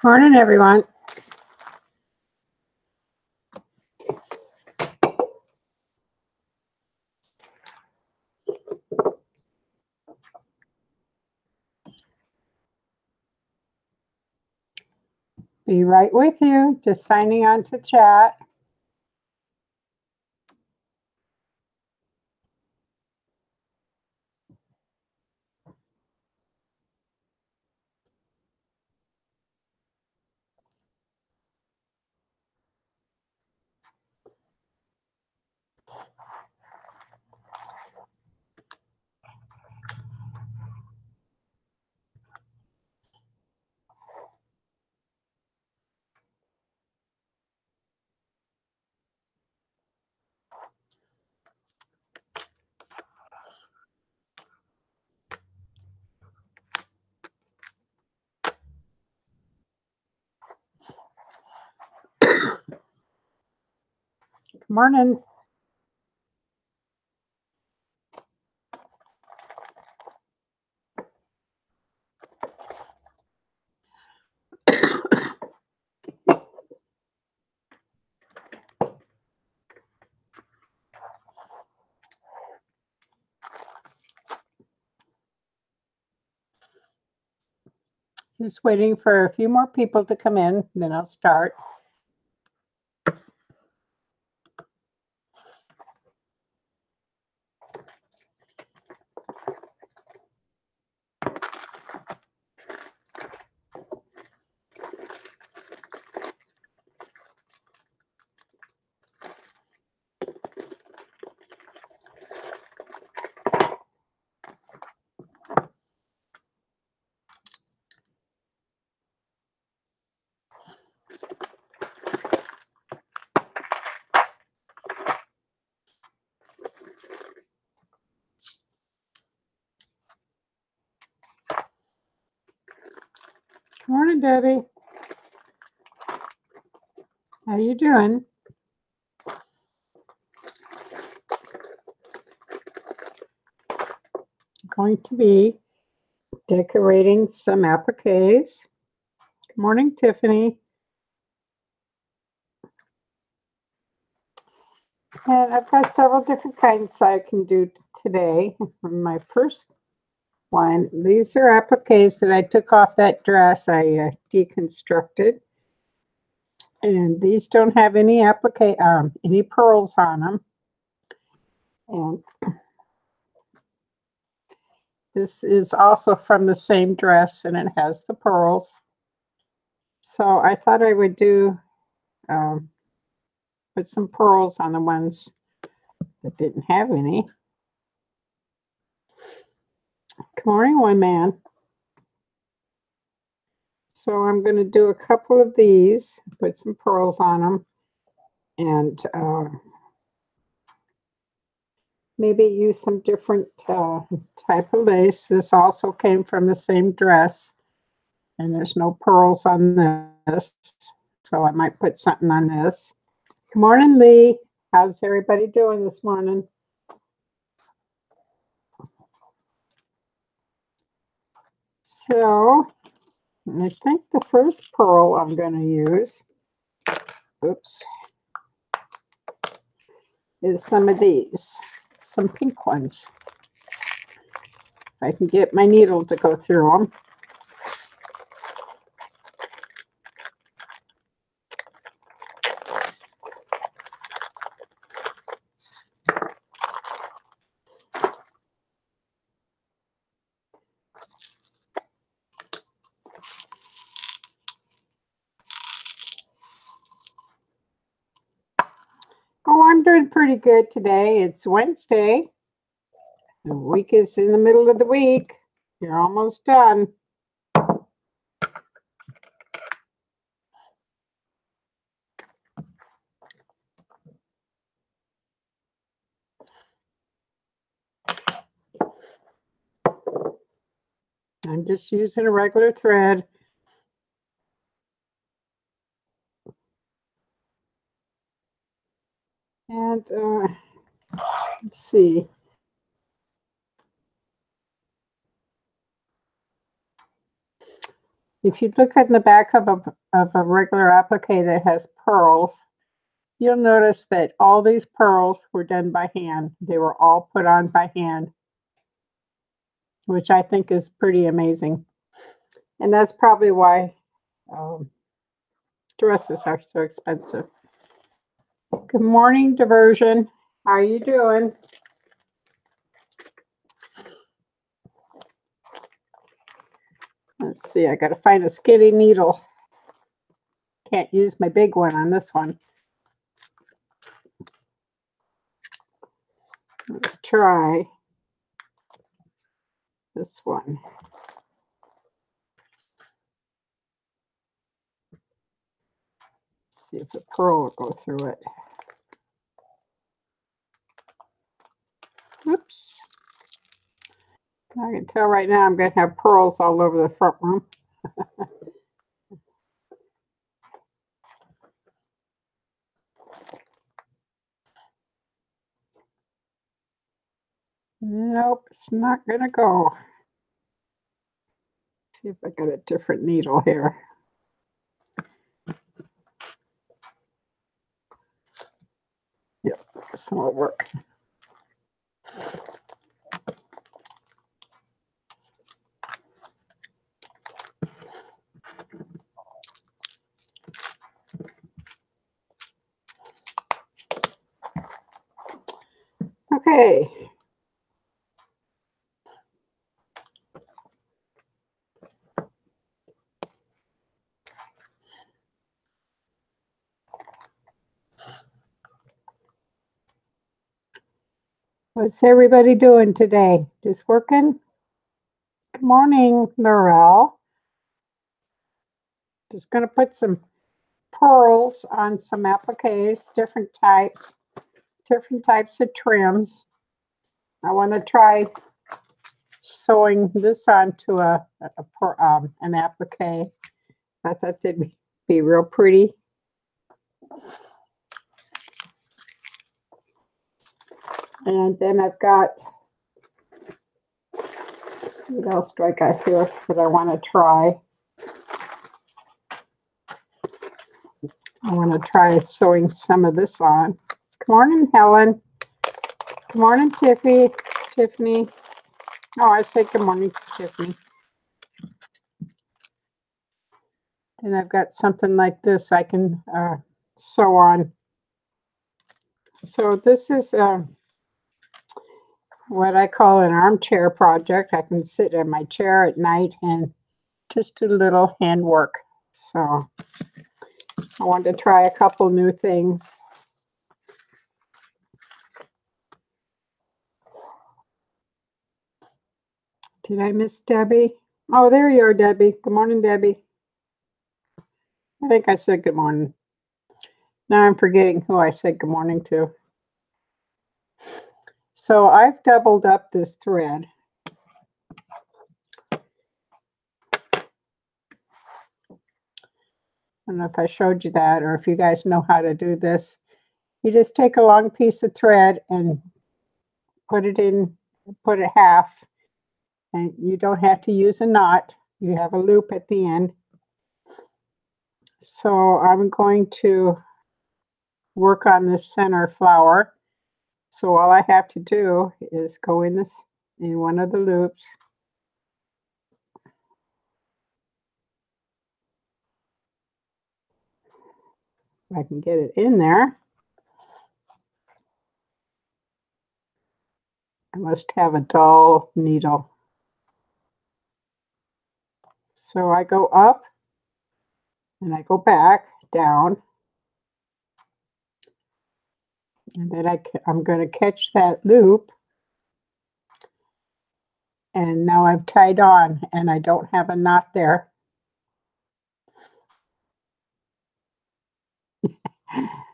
Morning, everyone. Be right with you. Just signing on to chat. Good morning. Just waiting for a few more people to come in, then I'll start. Good morning, Debbie. How you doing? I'm going to be decorating some appliques. Good morning, Tiffany. And I've got several different kinds I can do today. My first one, these are appliques that I took off that dress I deconstructed. And these don't have any any pearls on them. And this is also from the same dress, and it has the pearls. So I thought I would do put some pearls on the ones that didn't have any. Good morning, one man. So I'm going to do a couple of these, put some pearls on them, and maybe use some different type of lace. This also came from the same dress, and there's no pearls on this, so I might put something on this. Good morning, Lee. How's everybody doing this morning? So I think the first pearl I'm going to use, is some of these, some pink ones. If I can get my needle to go through them. Oh, I'm doing pretty good today. It's Wednesday. The week is in the middle of the week. You're almost done. I'm just using a regular thread. And let's see. If you look at the back of a regular applique that has pearls, you'll notice that all these pearls were done by hand. They were all put on by hand, which I think is pretty amazing. And that's probably why dresses are so expensive. Good morning, Diversion. How are you doing? Let's see, I got to find a skinny needle. Can't use my big one on this one. Let's try this one. See if the pearl will go through it. Oops. I can tell right now I'm going to have pearls all over the front room. Nope, it's not going to go. See if I got a different needle here. Yep, this one will work. Okay. What's everybody doing today? Just working? Good morning, Morel. Just going to put some pearls on some appliques, different types of trims. I want to try sewing this onto an applique. I thought they'd be real pretty. And then I've got, let's see what else do I got here that I want to try. I want to try sewing some of this on. Good morning, Helen. Good morning, Tiffany. Oh, I said good morning to Tiffany. And I've got something like this I can sew on. So this is what I call an armchair project. I can sit in my chair at night and just do a little handwork. So I wanted to try a couple new things. Did I miss Debbie? Oh, there you are, Debbie. Good morning, Debbie. I think I said good morning. Now I'm forgetting who I said good morning to. So I've doubled up this thread. I don't know if I showed you that or if you guys know how to do this. You just take a long piece of thread and put it half, and you don't have to use a knot. You have a loop at the end. So I'm going to work on this center flower. So all I have to do is go in one of the loops. If I can get it in there. I must have a dull needle. So I go up and I go back down. And then I'm going to catch that loop. And now I've tied on and I don't have a knot there.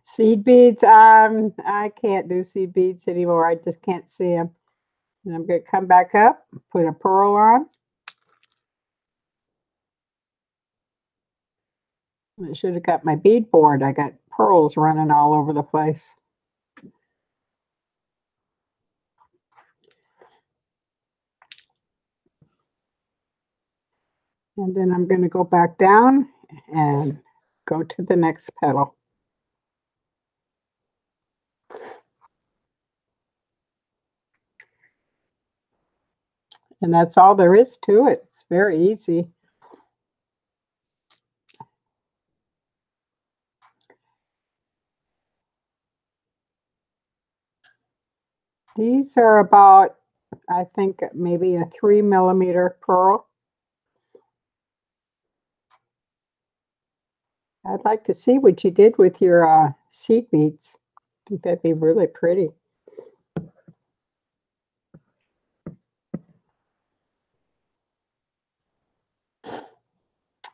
Seed beads, I can't do seed beads anymore. I just can't see them. And I'm going to come back up, put a pearl on. I should have got my bead board. I got pearls running all over the place. And then I'm going to go back down and go to the next petal. And that's all there is to it. It's very easy. These are about, I think, maybe a 3mm pearl. I'd like to see what you did with your seed beads. I think that'd be really pretty.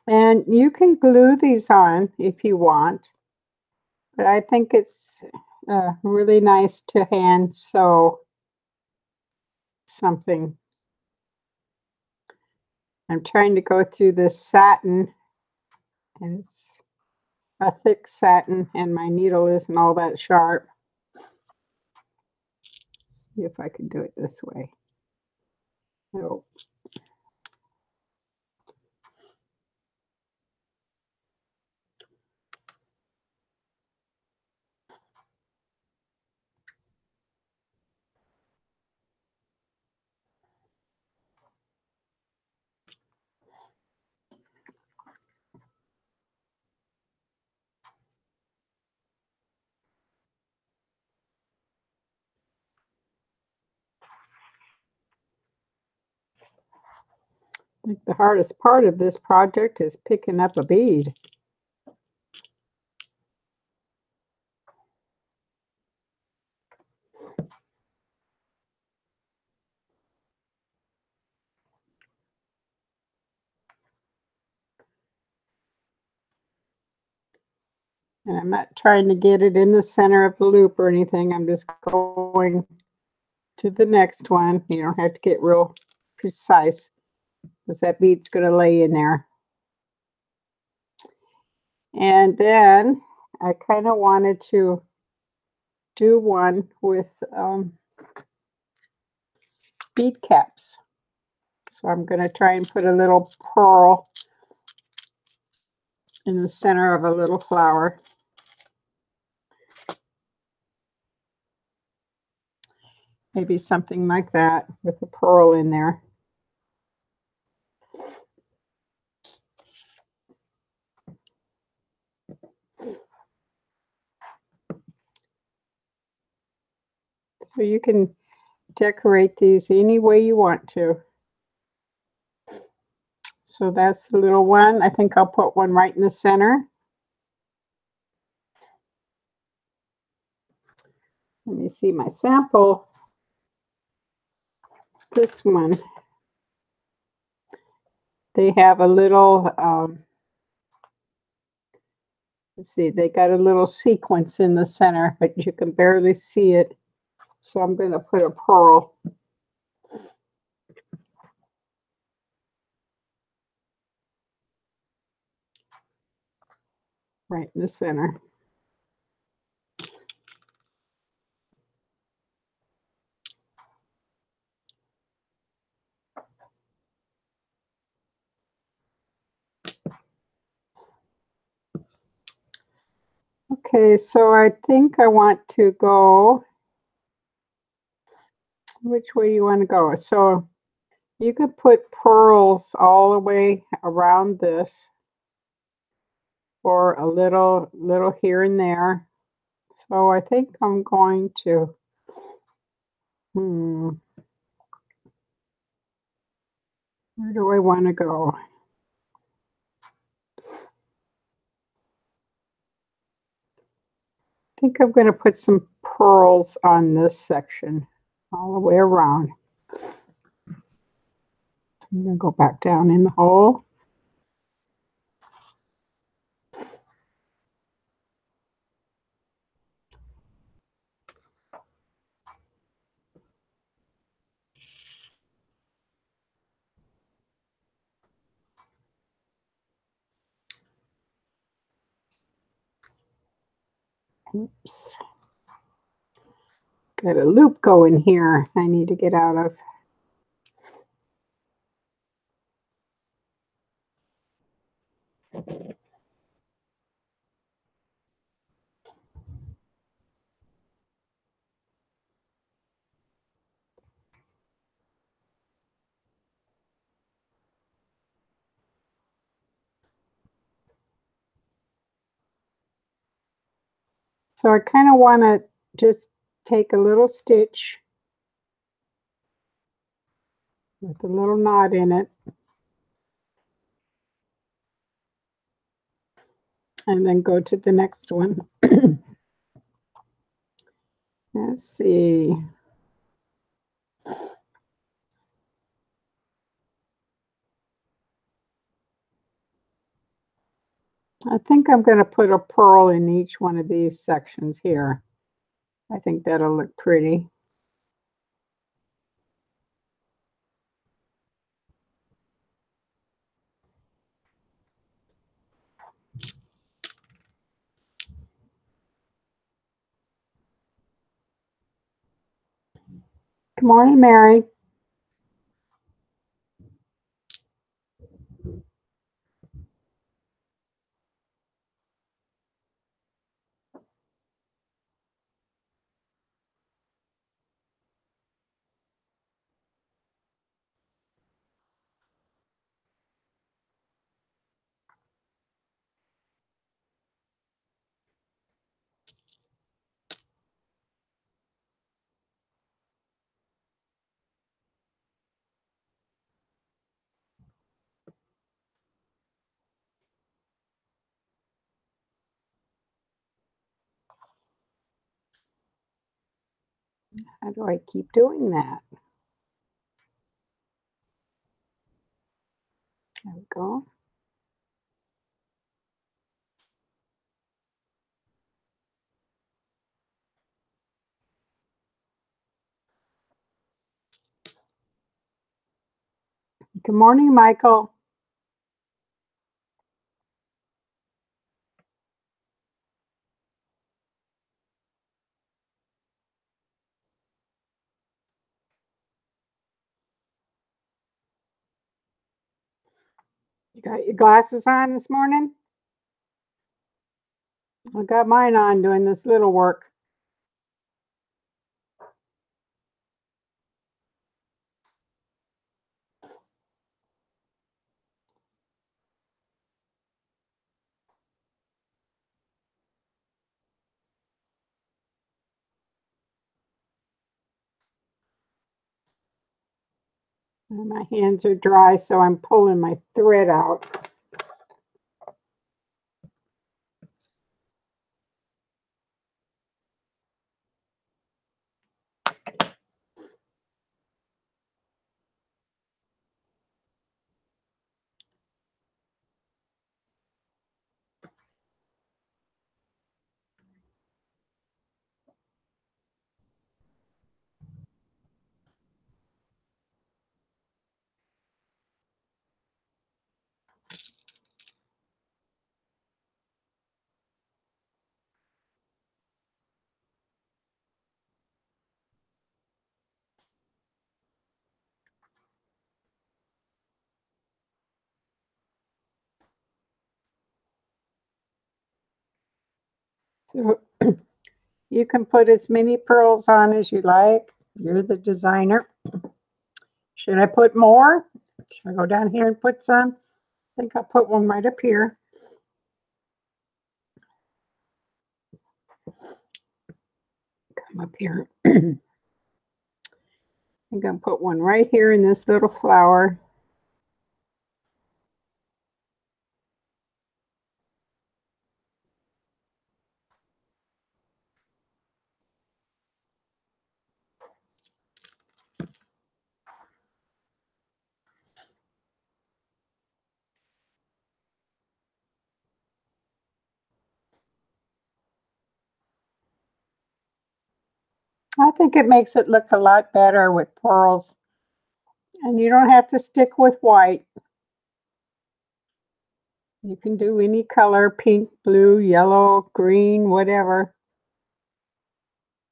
And you can glue these on if you want, but I think it's really nice to hand sew something. I'm trying to go through this satin, and it's a thick satin, and my needle isn't all that sharp. Let's see if I can do it this way. Nope. I think the hardest part of this project is picking up a bead. And I'm not trying to get it in the center of the loop or anything. I'm just going to the next one. You don't have to get real precise because that bead's going to lay in there. And then I kind of wanted to do one with bead caps. So I'm going to try and put a little pearl in the center of a little flower. Maybe something like that with a pearl in there. So you can decorate these any way you want to. So that's the little one. I think I'll put one right in the center. Let me see my sample. This one. They have a little, let's see, they got a little sequence in the center, but you can barely see it. So I'm going to put a pearl. Right in the center. Okay, so I think I want to go, which way do you want to go? So you could put pearls all the way around this, or a little here and there. So I think I'm going to, where do I want to go? I think I'm going to put some pearls on this section all the way around. I'm going to go back down in the hole. Oops. Got a loop going here I need to get out of. So I kind of want to just take a little stitch with a little knot in it and then go to the next one. Let's see. I think I'm going to put a pearl in each one of these sections here. I think that'll look pretty. Good morning, Mary. How do I keep doing that? There we go. Good morning, Michael. You got your glasses on this morning? I got mine on doing this little work. And my hands are dry, so I'm pulling my thread out. So you can put as many pearls on as you like. You're the designer. Should I put more? Should I go down here and put some? I think I'll put one right up here. Come up here. I'm going to put one right here in this little flower. I think it makes it look a lot better with pearls. And you don't have to stick with white. You can do any color, pink, blue, yellow, green, whatever.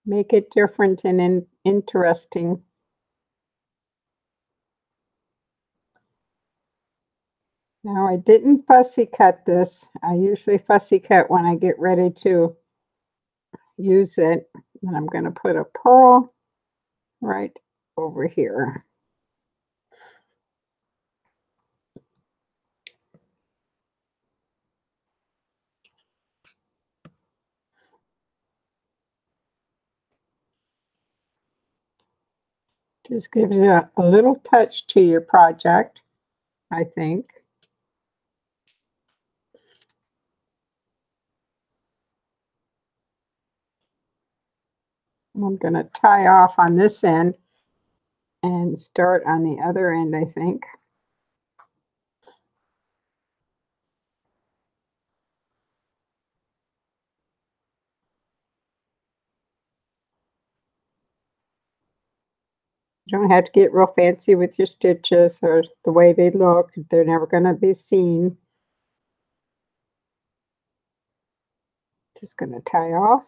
Make it different and interesting. Now I didn't fussy cut this. I usually fussy cut when I get ready to use it. And I'm going to put a pearl right over here. Just gives you a little touch to your project, I think. I'm going to tie off on this end and start on the other end, I think. You don't have to get real fancy with your stitches or the way they look. They're never going to be seen. Just going to tie off.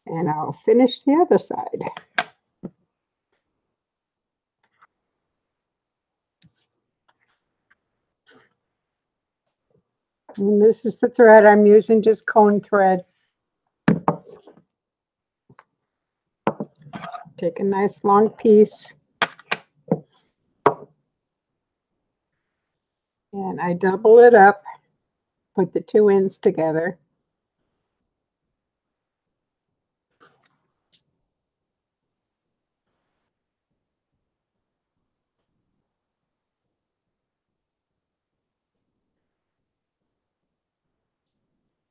And I'll finish the other side. And this is the thread I'm using, just cone thread. Take a nice long piece. And I double it up, put the two ends together.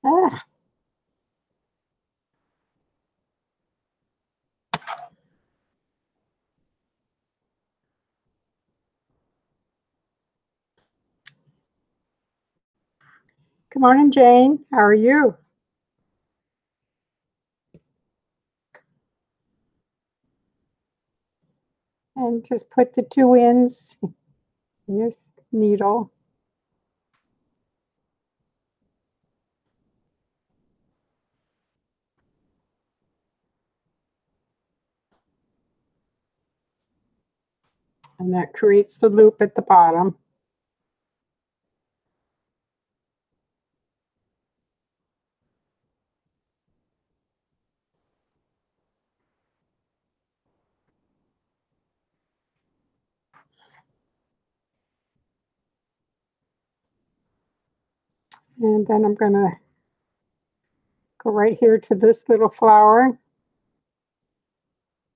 Ah. Good morning, Jane. How are you? And just put the two ends in your needle. And that creates the loop at the bottom. And then I'm going to go right here to this little flower.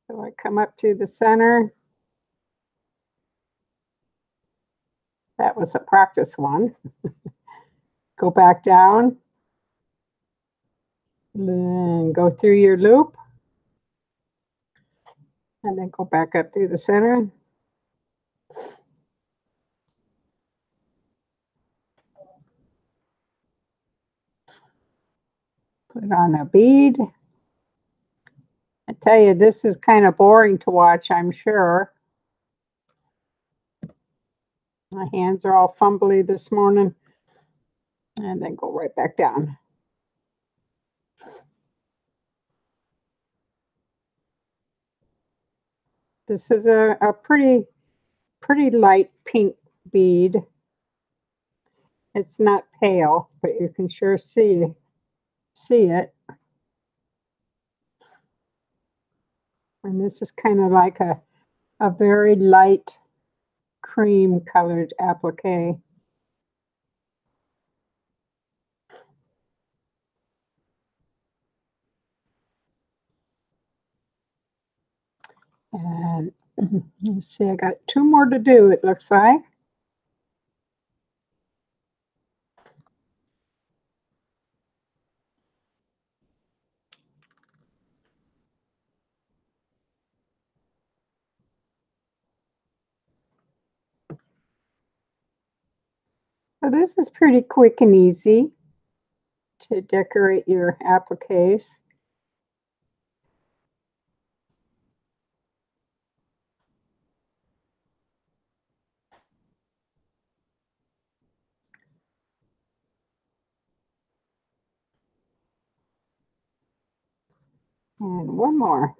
So I come up to the center. That was a practice one. Go back down. Then go through your loop. And then go back up through the center. Put on a bead. I tell you, this is kind of boring to watch, I'm sure. My hands are all fumbly this morning. And then go right back down. This is a pretty light pink bead. It's not pale, but you can sure see it. And this is kind of like a very light cream colored applique. And let's see, I got two more to do, it looks like. So this is pretty quick and easy to decorate your appliques. And one more.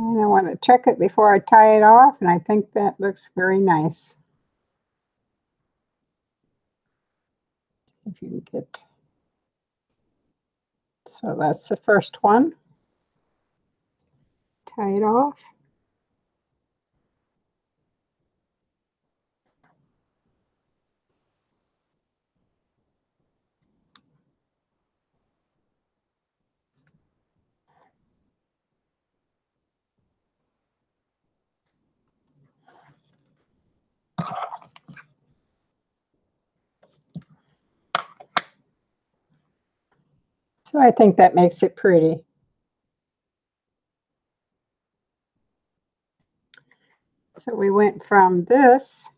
And I want to check it before I tie it off, and I think that looks very nice. If you can get, so that's the first one. Tie it off. So I think that makes it pretty. So we went from this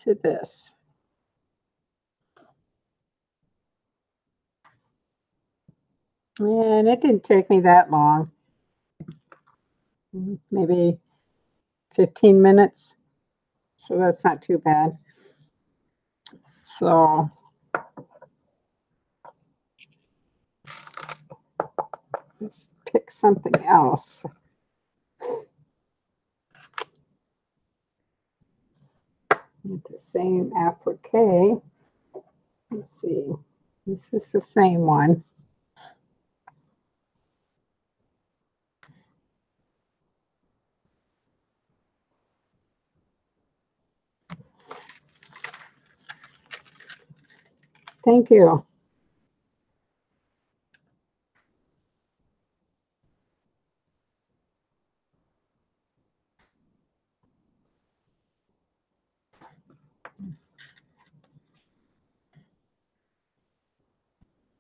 to this. And it didn't take me that long. Maybe 15 minutes. So that's not too bad. So let's pick something else. With the same applique. Let's see. This is the same one. Thank you.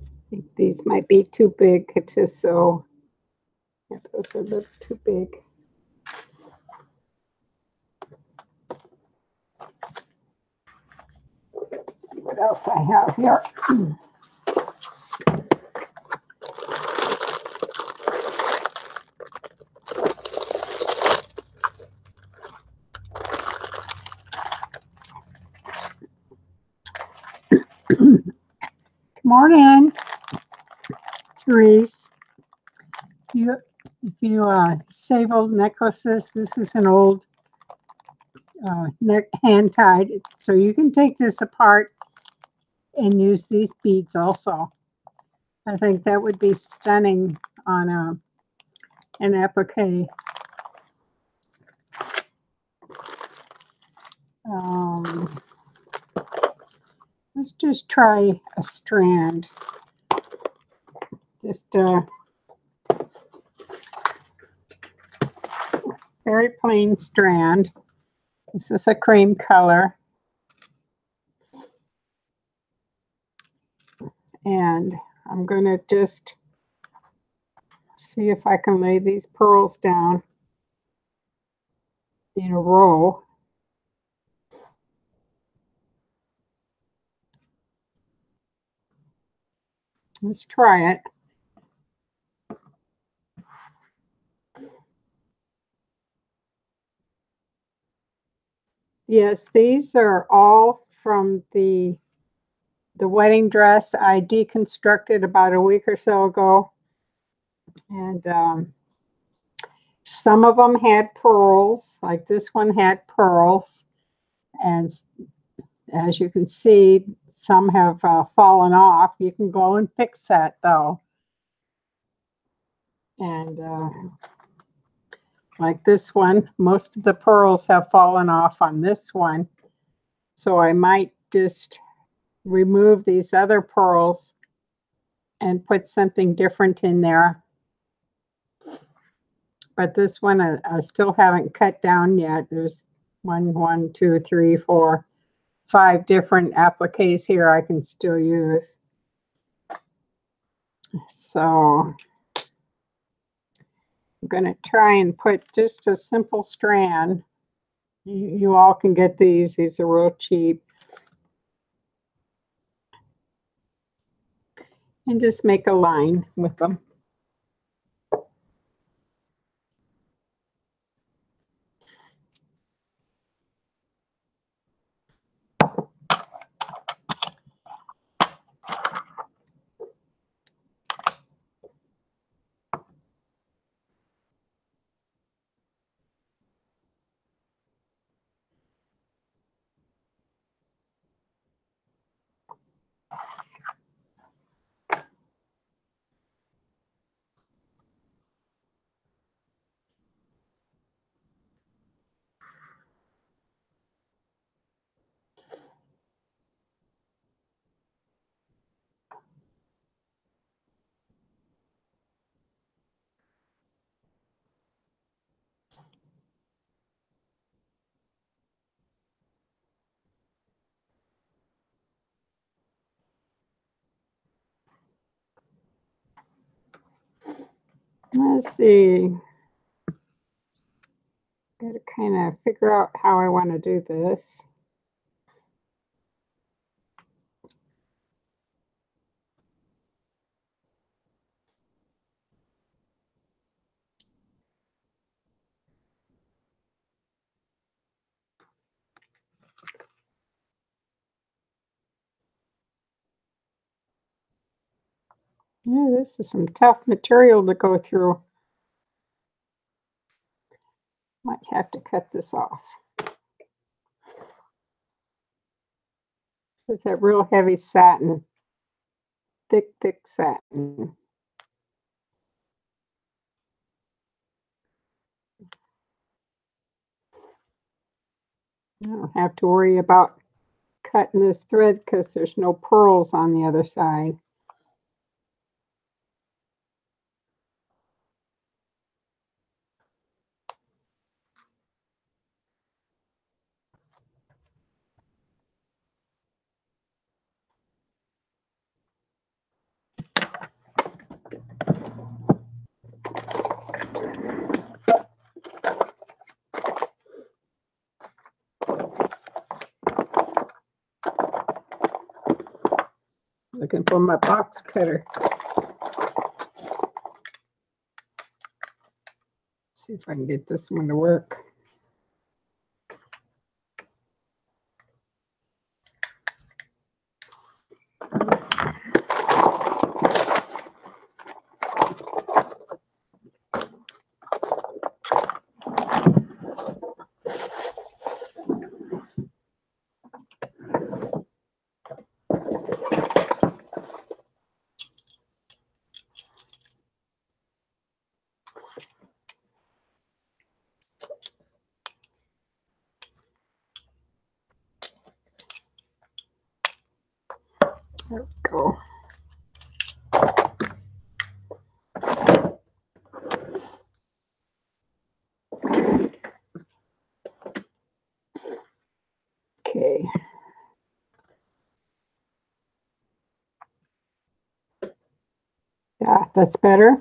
I think these might be too big to sew. Yeah, those are a little too big. Let's see what else I have here. Good morning, Therese. If you save old necklaces, this is an old hand tied. So you can take this apart and use these beads also. I think that would be stunning on an applique. Let's just try a strand. Just very plain strand. This is a cream color. And I'm going to just see if I can lay these pearls down in a row. Let's try it. Yes, these are all from the wedding dress I deconstructed about a week or so ago. And some of them had pearls, like this one had pearls. And as you can see, some have fallen off. You can go and fix that though. And like this one, most of the pearls have fallen off on this one. So I might just remove these other pearls and put something different in there. but this one I still haven't cut down yet. There's 1, 2, 3, 4, 5 different appliques here I can still use. So I'm going to try and put just a simple strand. You all can get these. These are real cheap. And just make a line with them. Let's see. Got to kind of figure out how I want to do this. Yeah, this is some tough material to go through. Might have to cut this off. It's that real heavy satin, thick satin. I don't have to worry about cutting this thread because there's no pearls on the other side. Looking for my box cutter. See if I can get this one to work. There we go. Okay. Yeah, that's better.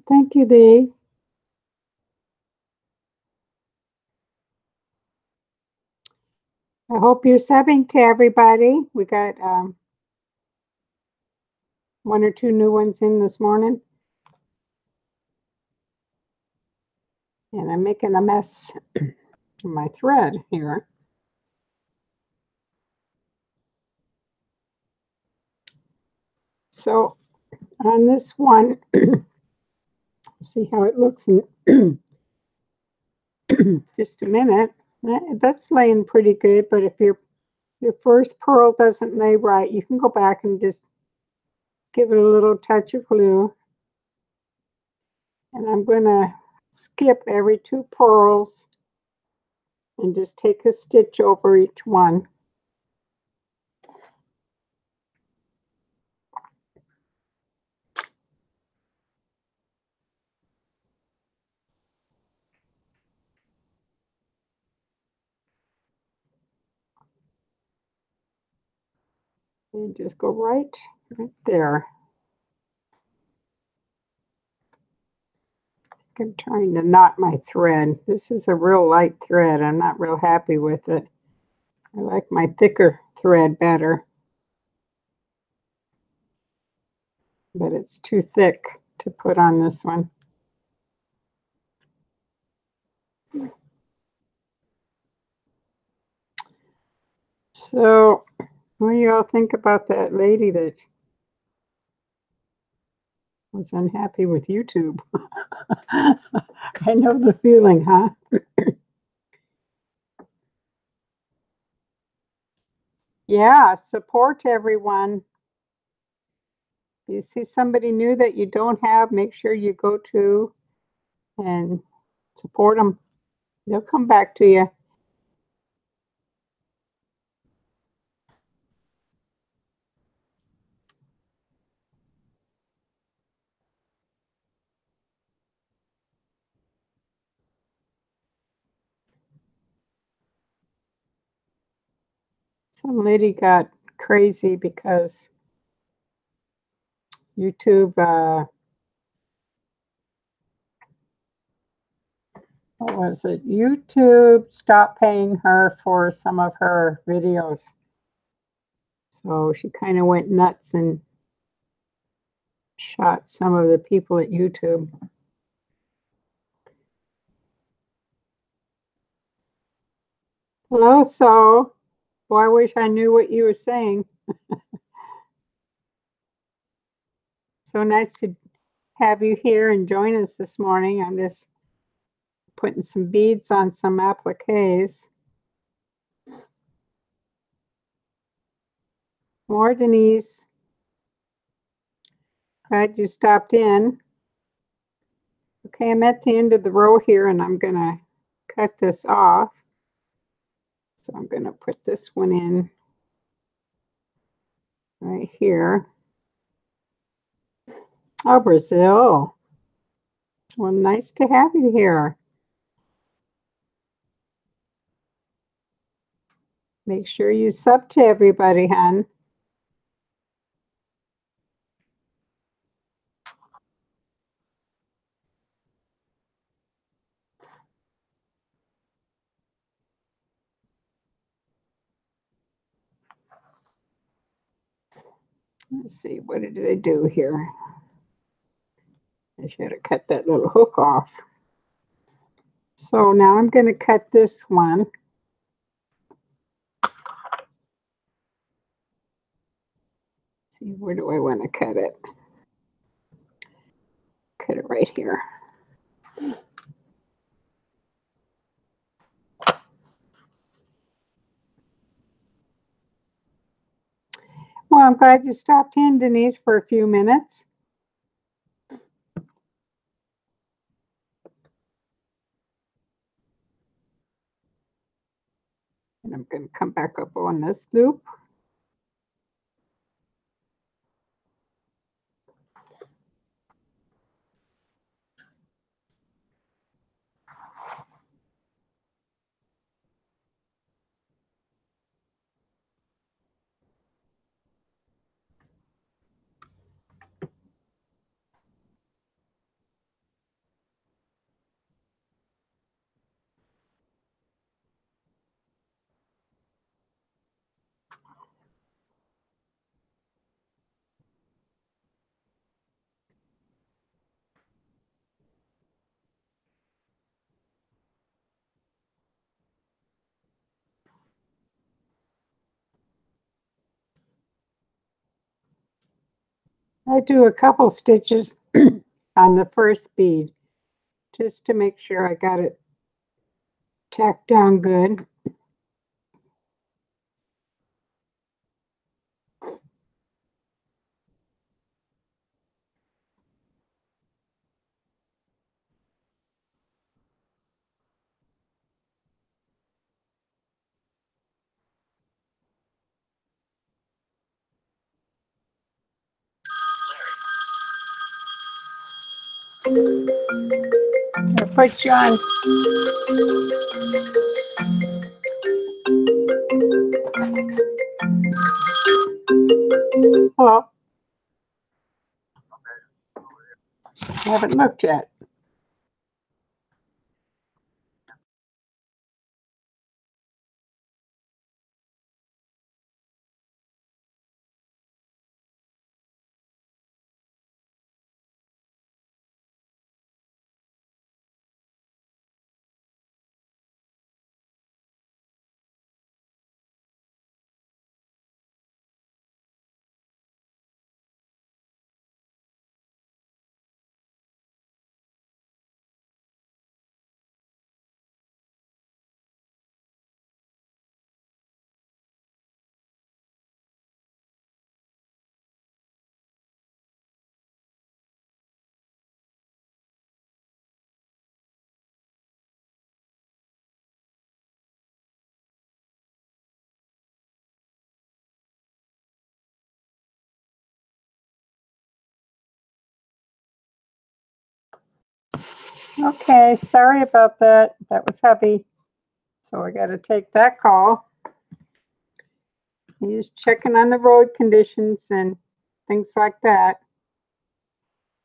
Thank you, Dee. I hope you're subbing to everybody. We got 1 or 2 new ones in this morning. And I'm making a mess in my thread here. So on this one, see how it looks in just a minute. That's laying pretty good, but if your first pearl doesn't lay right, you can go back and just give it a little touch of glue. And I'm going to skip every 2 pearls and just take a stitch over each one. And just go right there. I'm trying to knot my thread. This is a real light thread. I'm not real happy with it. I like my thicker thread better. But it's too thick to put on this one. So, what do you all think about that lady that was unhappy with YouTube? I know the feeling, huh? Yeah, support everyone. If you see somebody new that you don't have, make sure you go to and support them. They'll come back to you. Some lady got crazy because YouTube, what was it? YouTube stopped paying her for some of her videos. So she kind of went nuts and shot some of the people at YouTube. Hello, so. Well, I wish I knew what you were saying. So nice to have you here and join us this morning. I'm just putting some beads on some appliques. More Denise. Glad you stopped in. Okay, I'm at the end of the row here and I'm going to cut this off. So I'm going to put this one in right here. Oh, Brazil. Well, nice to have you here. Make sure you sub to everybody, hon. Let's see, what did I do here? I should have cut that little hook off. So now I'm going to cut this one. See, where do I want to cut it? Cut it right here. Well, I'm glad you stopped in, Denise, for a few minutes. And I'm going to come back up on this loop. I do a couple stitches on the first bead just to make sure I got it tacked down good. I put you on. Hello. I haven't looked yet. Okay, sorry about that. That was heavy. So I got to take that call. He's checking on the road conditions and things like that.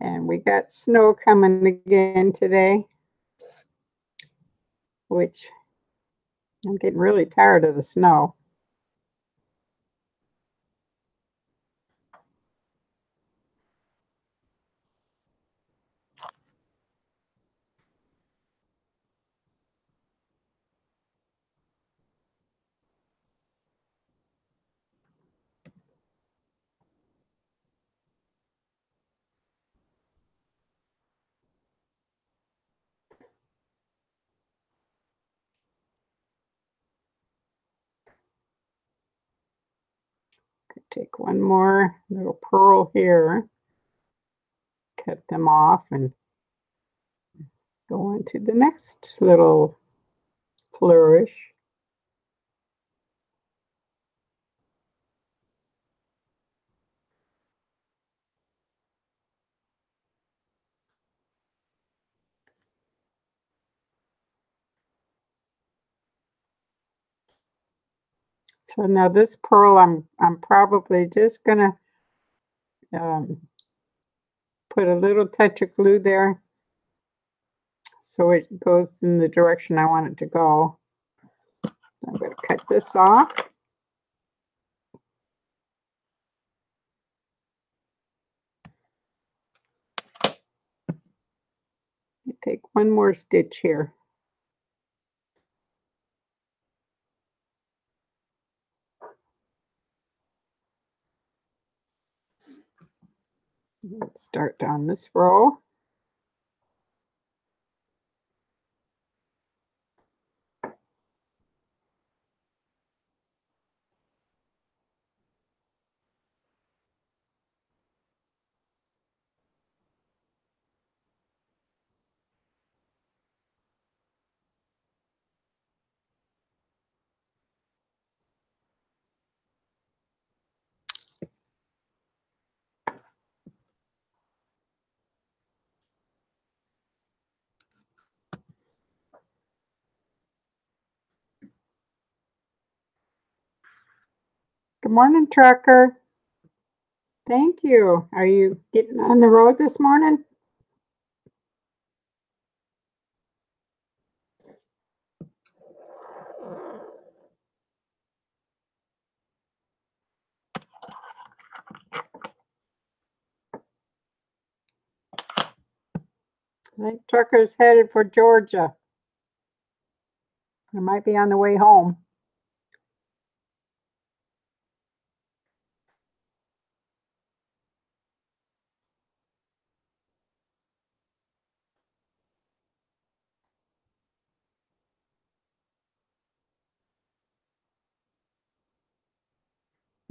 And we got snow coming again today, which I'm getting really tired of the snow. Take one more little purl here, cut them off, and go on to the next little flourish. So now this purl, I'm probably just gonna put a little touch of glue there so it goes in the direction I want it to go. I'm going to cut this off. Take one more stitch here. Let's start down this row. Good morning, trucker. Thank you. Are you getting on the road this morning? I think trucker's headed for Georgia. They might be on the way home.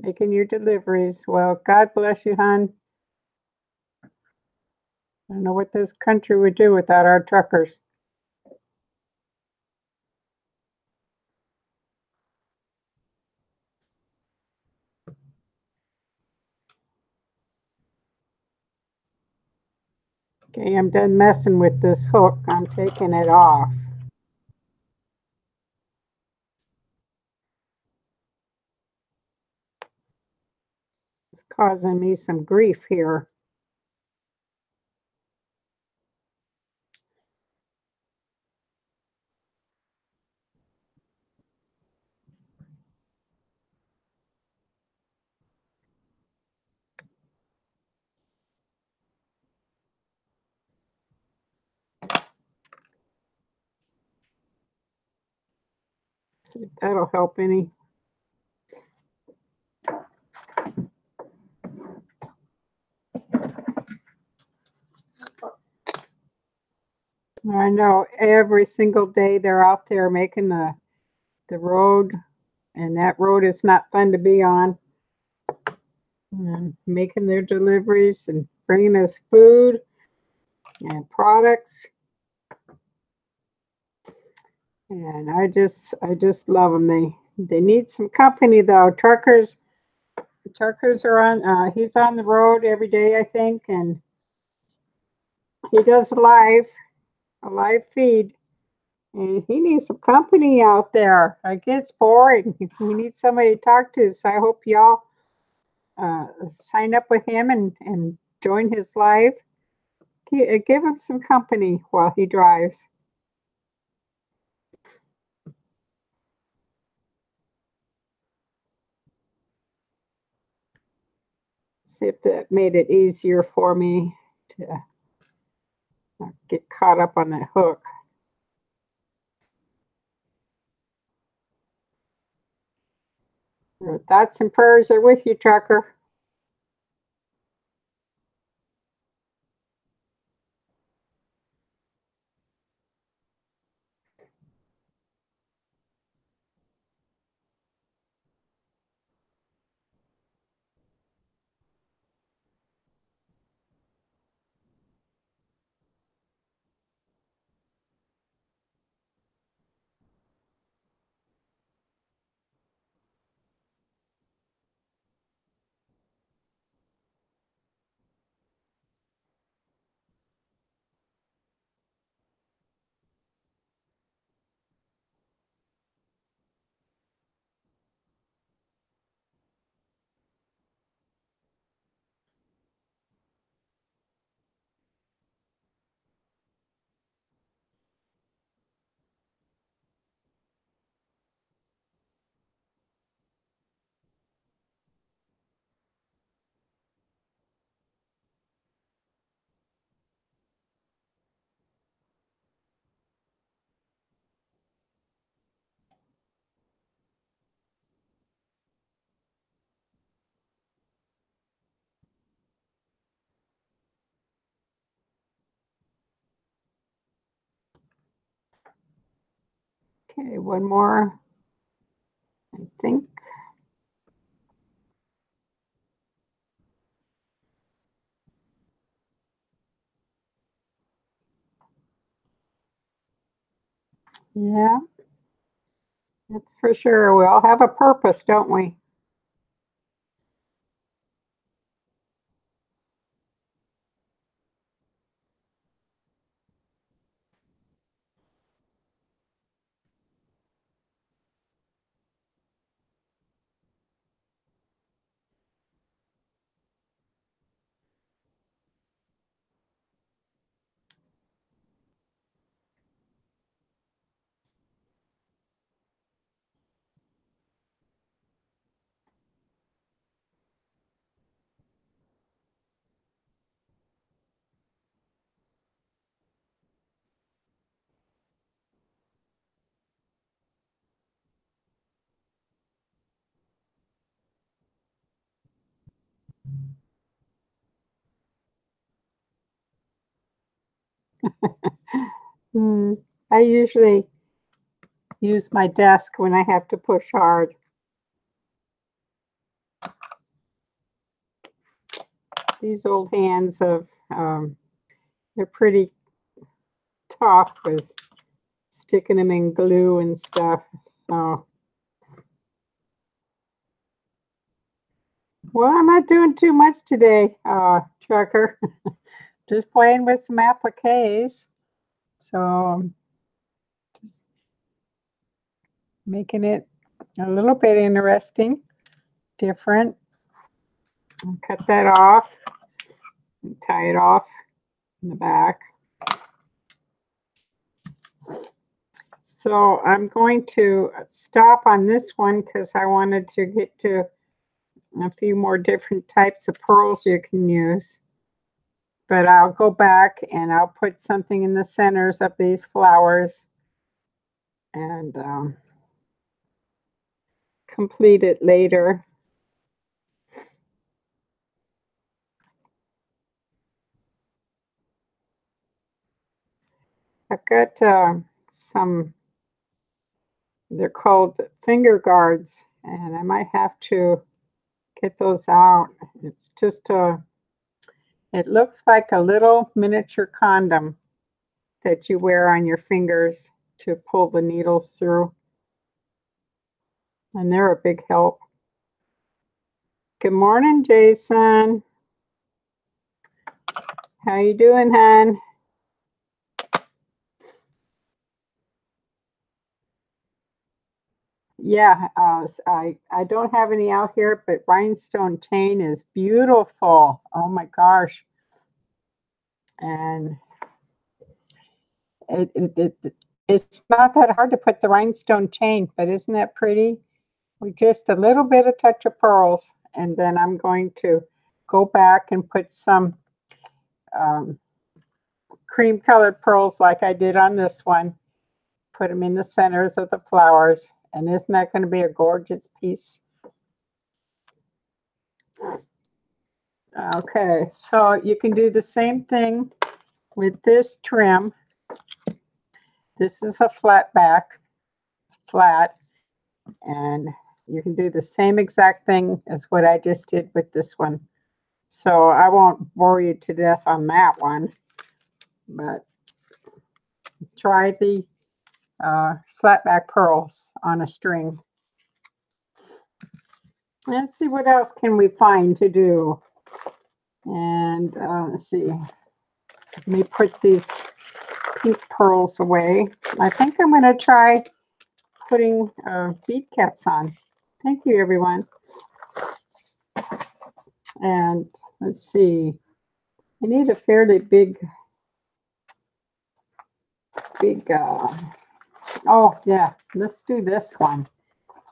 making your deliveries. Well, God bless you, hon. I don't know what this country would do without our truckers. Okay, I'm done messing with this hook. I'm taking it off. It's causing me some grief here. See if that'll help any. I know every single day they're out there making the road, and that road is not fun to be on. And making their deliveries and bringing us food and products. And I just love them. They need some company though. Truckers are on. He's on the road every day, I think, and he does a live feed. And he needs some company out there. It gets boring. He needs somebody to talk to. So I hope y'all sign up with him and join his live. Give him some company while he drives. See if that made it easier for me to not get caught up on that hook. Your thoughts and prayers are with you, trucker. Okay, one more, I think. Yeah, that's for sure. We all have a purpose, don't we? Hmm. I usually use my desk when I have to push hard. these old hands of, they're pretty tough with sticking them in glue and stuff. So, well, I'm not doing too much today, Trucker. Just playing with some appliques. So, just making it a little bit interesting, different. And cut that off and tie it off in the back. So I'm going to stop on this one because I wanted to get to a few more different types of pearls you can use. But I'll go back and I'll put something in the centers of these flowers and complete it later. I've got some, they're called finger guards, and I might have to get those out. It's just it looks like a little miniature condom that you wear on your fingers to pull the needles through. And they're a big help. Good morning, Jason. How you doing, hon? Yeah, I don't have any out here, but rhinestone chain is beautiful. Oh my gosh. And it's not that hard to put the rhinestone chain, but isn't that pretty? With just a little bit of touch of pearls. And then I'm going to go back and put some cream colored pearls like I did on this one. Put them in the centers of the flowers. And isn't that going to be a gorgeous piece? Okay, so you can do the same thing with this trim. This is a flat back. It's flat. And you can do the same exact thing as what I just did with this one. So I won't bore you to death on that one. But try the flat back pearls on a string. Let's see what else can we find to do. And let's see. Let me put these pink pearls away. I think I'm going to try putting bead caps on. Thank you, everyone. And let's see. I need a fairly big, oh yeah, let's do this one.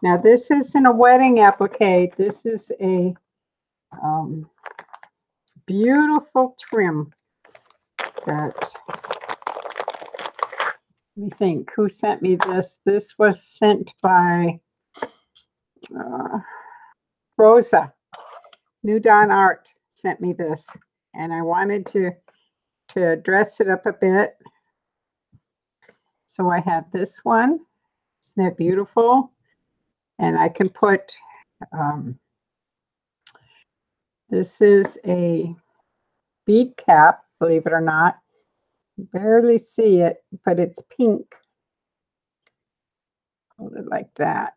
Now this isn't a wedding applique. This is a beautiful trim that, let me think, who sent me this? This was sent by Rosa. New Dawn Art sent me this, and I wanted to dress it up a bit. So I have this one. Isn't that beautiful? And I can put, this is a bead cap, believe it or not. You barely see it, but it's pink. Hold it like that.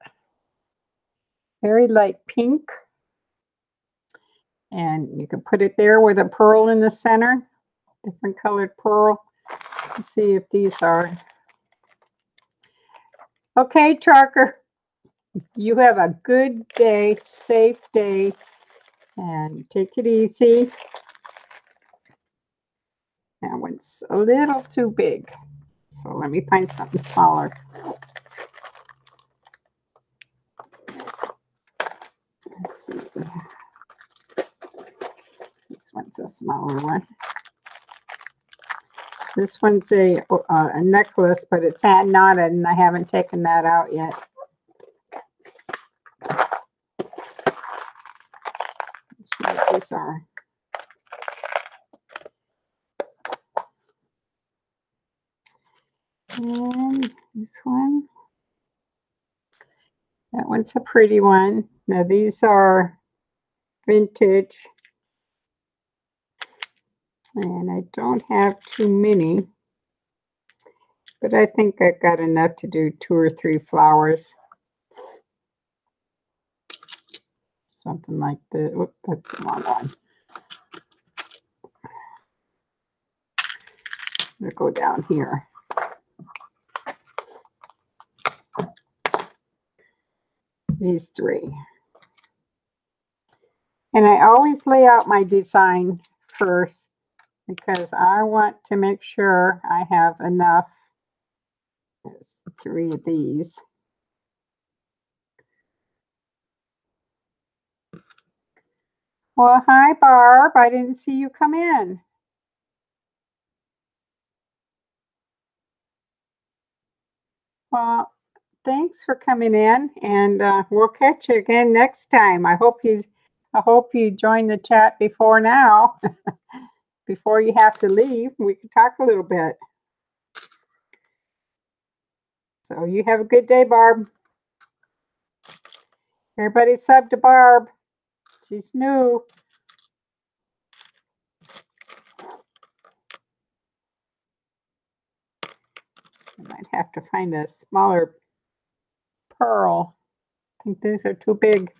Very light pink. And you can put it there with a pearl in the center, different colored pearl. Let's see if these are. Okay, Trucker, you have a good day, safe day, and take it easy. That one's a little too big, so let me find something smaller. Let's see. This one's a smaller one. This one's a necklace, but it's hand knotted, and I haven't taken that out yet. Let's see what these are. And this one. That one's a pretty one. Now these are vintage. And I don't have too many, but I think I've got enough to do 2 or 3 flowers. Something like this. Oop, that's the wrong one. I'm going to go down here. These 3. And I always lay out my design first because I want to make sure I have enough. There's 3 of these. Well, hi, Barb. I didn't see you come in. Well, thanks for coming in, and we'll catch you again next time. I hope you join the chat before now, before you have to leave. We can talk a little bit. So you have a good day, Barb. Everybody sub to Barb. She's new. I might have to find a smaller pearl. I think these are too big.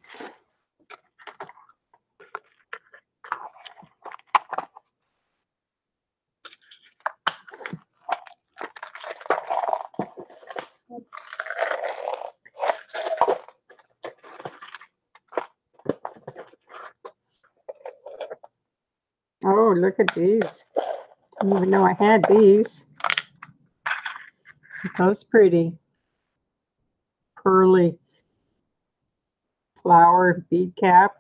Oh, look at these. Didn't even know I had these. Those pretty. Pearly flower bead cap.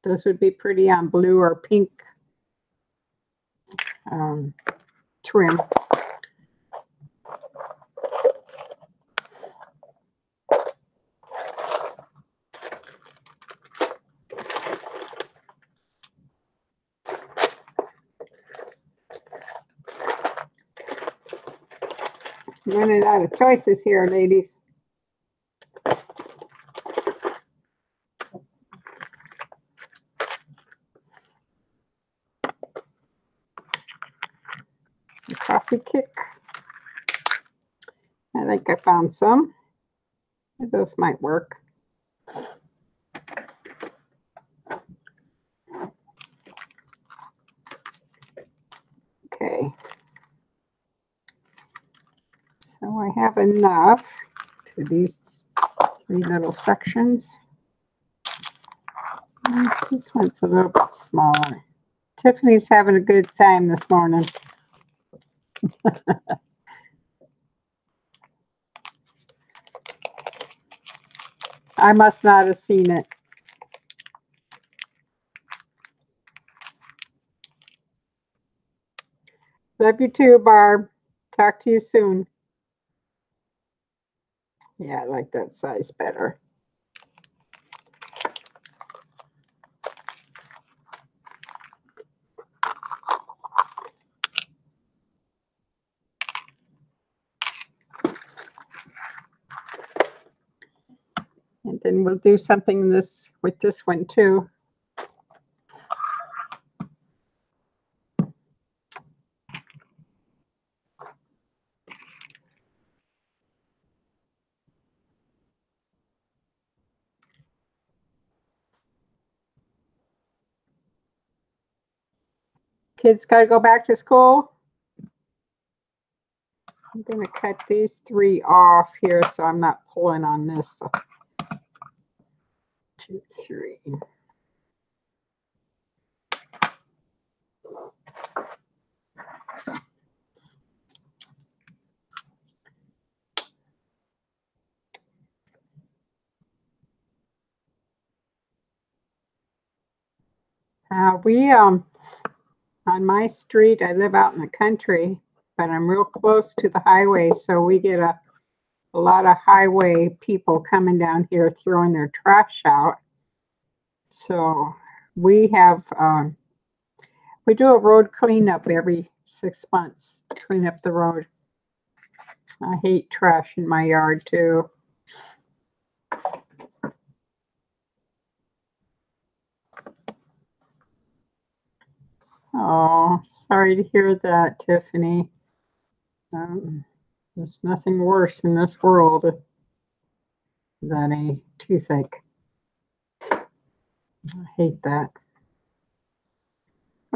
Those would be pretty on blue or pink trim. Running out of choices here, ladies. A coffee kick. I think I found some. Those might work. Okay. So I have enough to these 3 little sections. This one's a little bit smaller. Tiffany's having a good time this morning. I must not have seen it. Love you too, Barb. Talk to you soon. Yeah, I like that size better. And then we'll do something with this one too. Kids got to go back to school. I'm going to cut these 3 off here so I'm not pulling on this. So 2, 3. We on my street, I live out in the country, but I'm real close to the highway, so we get a lot of highway people coming down here throwing their trash out. So we have we do a road cleanup every 6 months, clean up the road. I hate trash in my yard too. Oh, sorry to hear that, Tiffany. There's nothing worse in this world than a toothache. I hate that.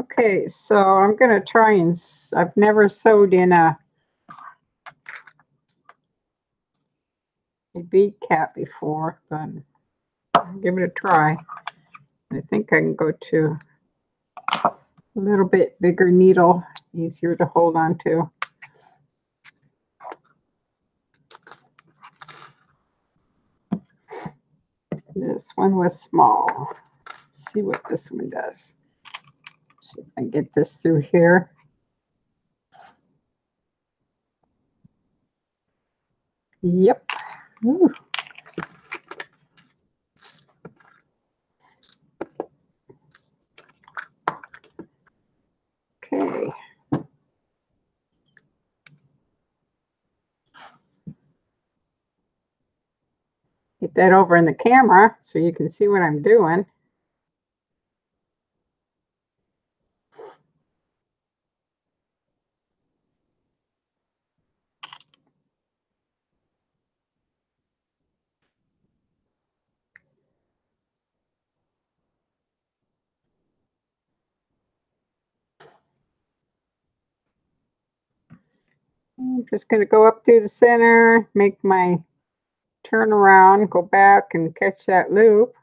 Okay, so I'm going to try and, I've never sewed in a bead cap before, but I'll give it a try. I think I can go to a little bit bigger needle, easier to hold on to. This one was small. Let's see what this one does. See if I can get this through here. Yep. Ooh. Okay. Get that over in the camera so you can see what I'm doing. I'm just going to go up through the center, make my turn around, go back and catch that loop.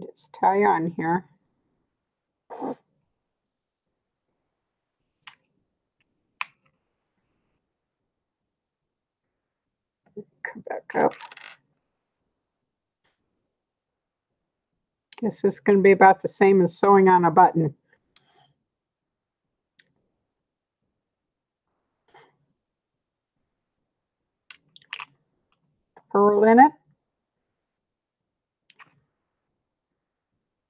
Just tie on here. Come back up. Guess this is going to be about the same as sewing on a button. Purl in it.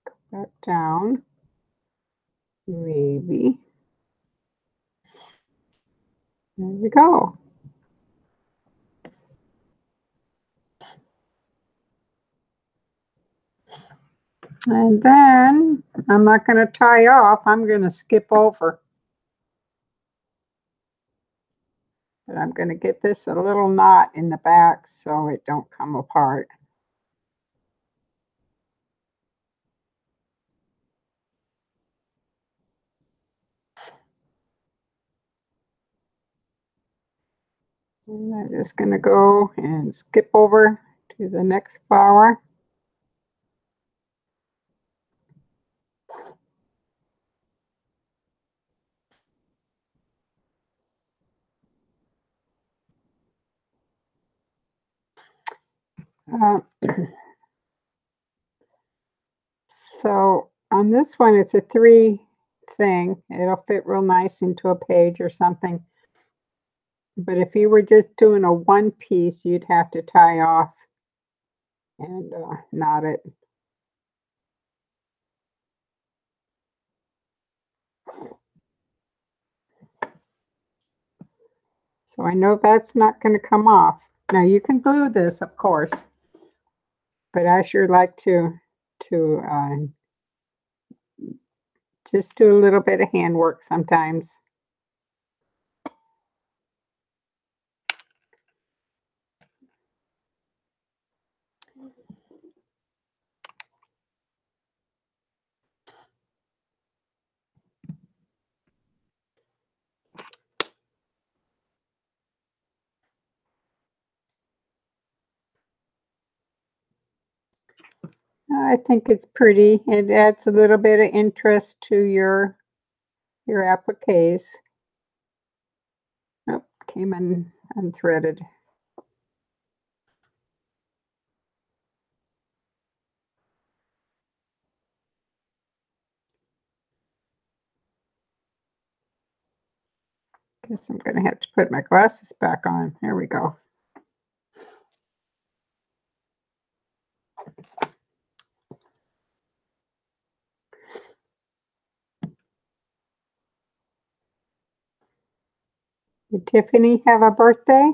Go back down. Maybe. There we go. And then I'm not going to tie off. I'm going to skip over. But I'm going to get this a little knot in the back so it don't come apart. And I'm just going to go and skip over to the next flower. So on this one, it's a 3 thing. It'll fit real nice into a page or something. But if you were just doing a 1 piece, you'd have to tie off and knot it. So I know that's not going to come off. Now you can glue this, of course, but I sure like to just do a little bit of handwork sometimes. I think it's pretty. It adds a little bit of interest to your appliques. Oh, came in unthreaded. Guess I'm going to have to put my glasses back on. There we go. Did Tiffany have a birthday?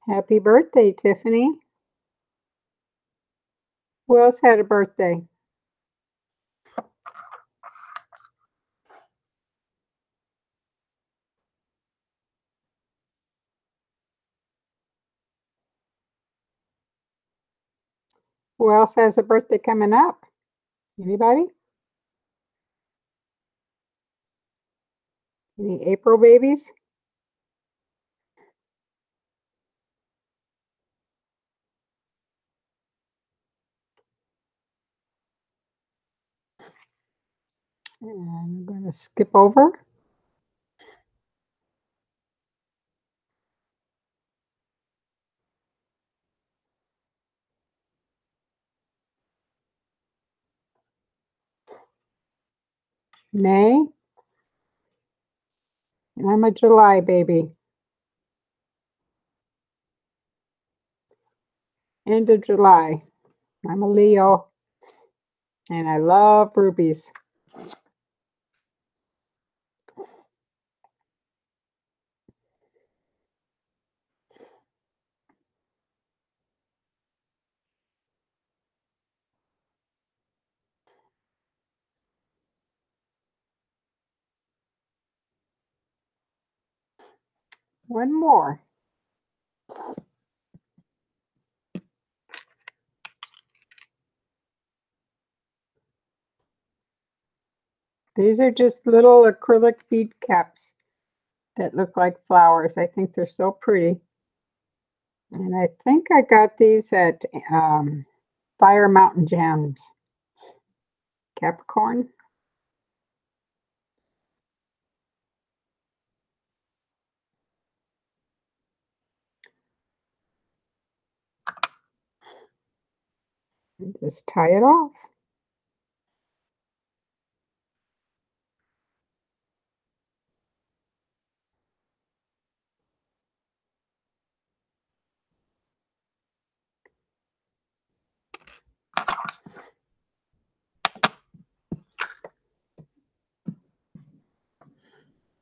Happy birthday, Tiffany. Who else had a birthday? Who else has a birthday coming up? Anybody? Any April babies? And I'm going to skip over. May. I'm a July baby. End of July. I'm a Leo. And I love rubies. One more. These are just little acrylic bead caps that look like flowers. I think they're so pretty. And I think I got these at Fire Mountain Gems. Capricorn. And just tie it off.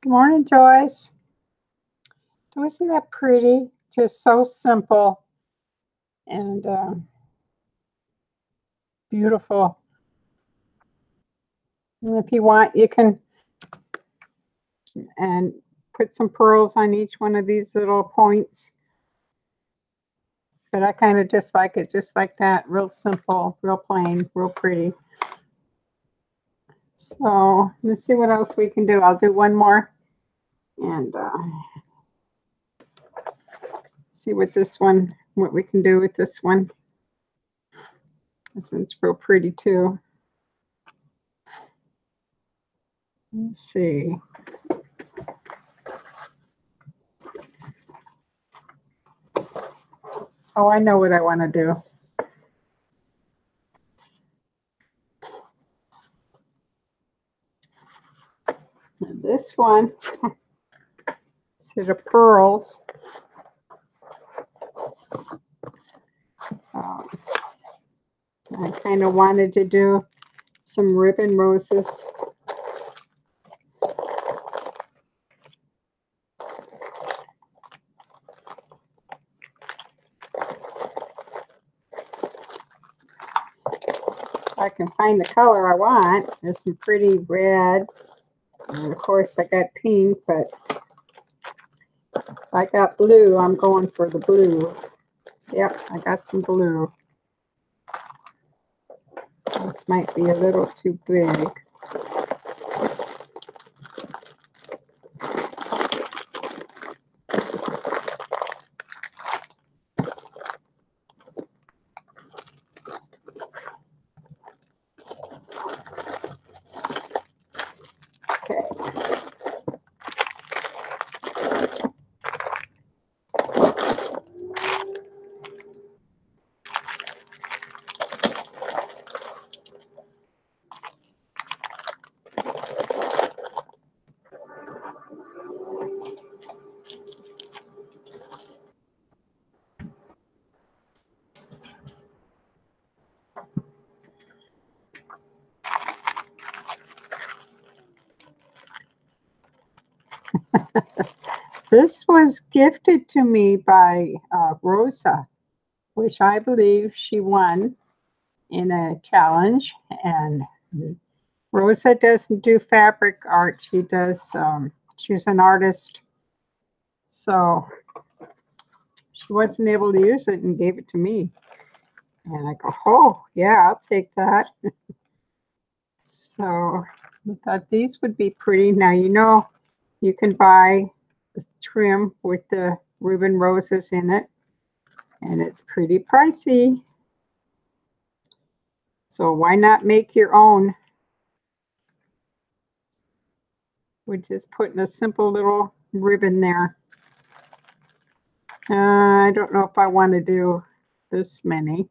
Good morning, Joyce. So isn't that pretty? Just so simple and beautiful. And if you want, you can and put some pearls on each one of these little points. But I kind of just like it just like that, real simple, real plain, real pretty. So let's see what else we can do. I'll do one more and see what we can do with this one. This one's real pretty too. Let's see. Oh, I know what I want to do. And this one is the pearls. I kind of wanted to do some ribbon roses. I can find the color I want. There's some pretty red. And of course, I got pink, but if I got blue, I'm going for the blue. Yep, I got some blue. This might be a little too big. Okay. This was gifted to me by Rosa, which I believe she won. in a challenge, and Rosa doesn't do fabric art. She does, she's an artist. So she wasn't able to use it and gave it to me. And I go, oh, yeah, I'll take that. So I thought these would be pretty. Now, you know, you can buy a trim with the ribbon roses in it, and it's pretty pricey. So why not make your own? We're just putting a simple little ribbon there. I don't know if I want to do this many.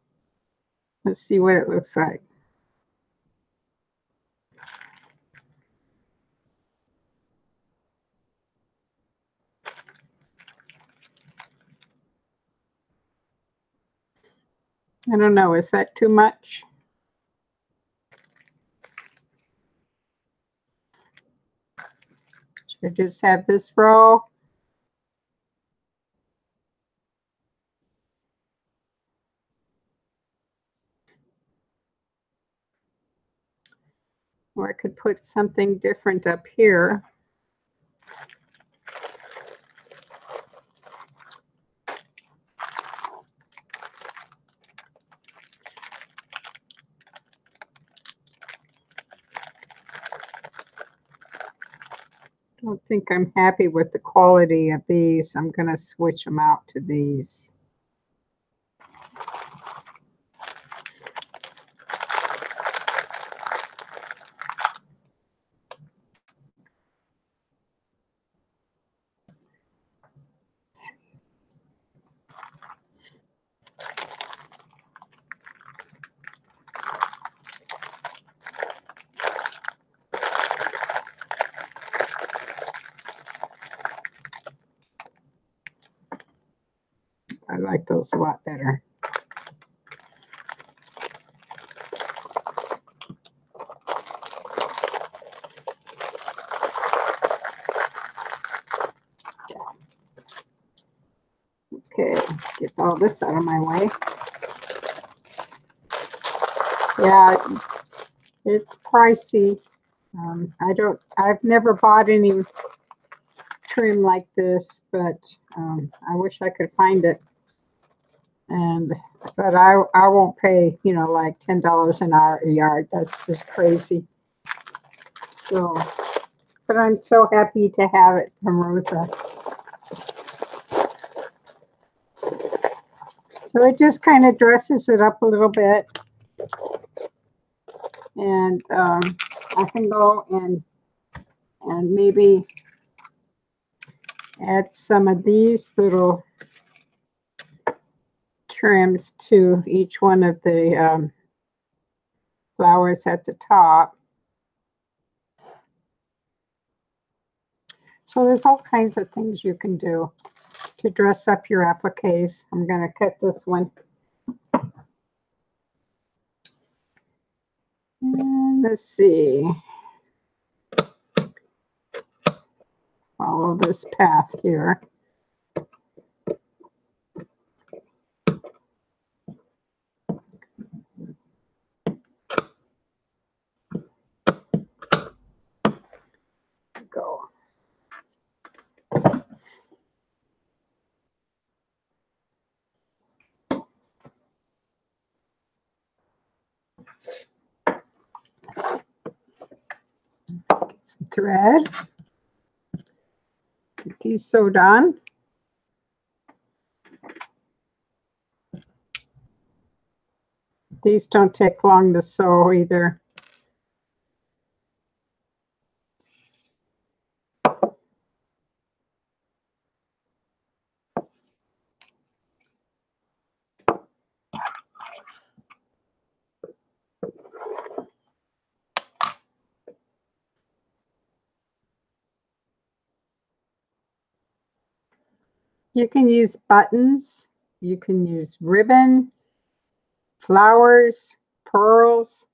Let's see what it looks like. I don't know, is that too much? Should I just have this row? Or I could put something different up here. I don't think I'm happy with the quality of these. I'm going to switch them out to these. I like those a lot better. Okay, get all this out of my way. Yeah, it's pricey. I've never bought any trim like this, but I wish I could find it. But I won't pay, you know, like $10 an hour a yard. That's just crazy. So, but I'm so happy to have it from Rosa. So it just kind of dresses it up a little bit. And I can go and maybe add some of these little trims to each one of the flowers at the top. So there's all kinds of things you can do to dress up your appliques. I'm going to cut this one. And let's see. Follow this path here. Go. Get some thread. Get these sewed on. These don't take long to sew either. You can use buttons, you can use ribbon, flowers, pearls,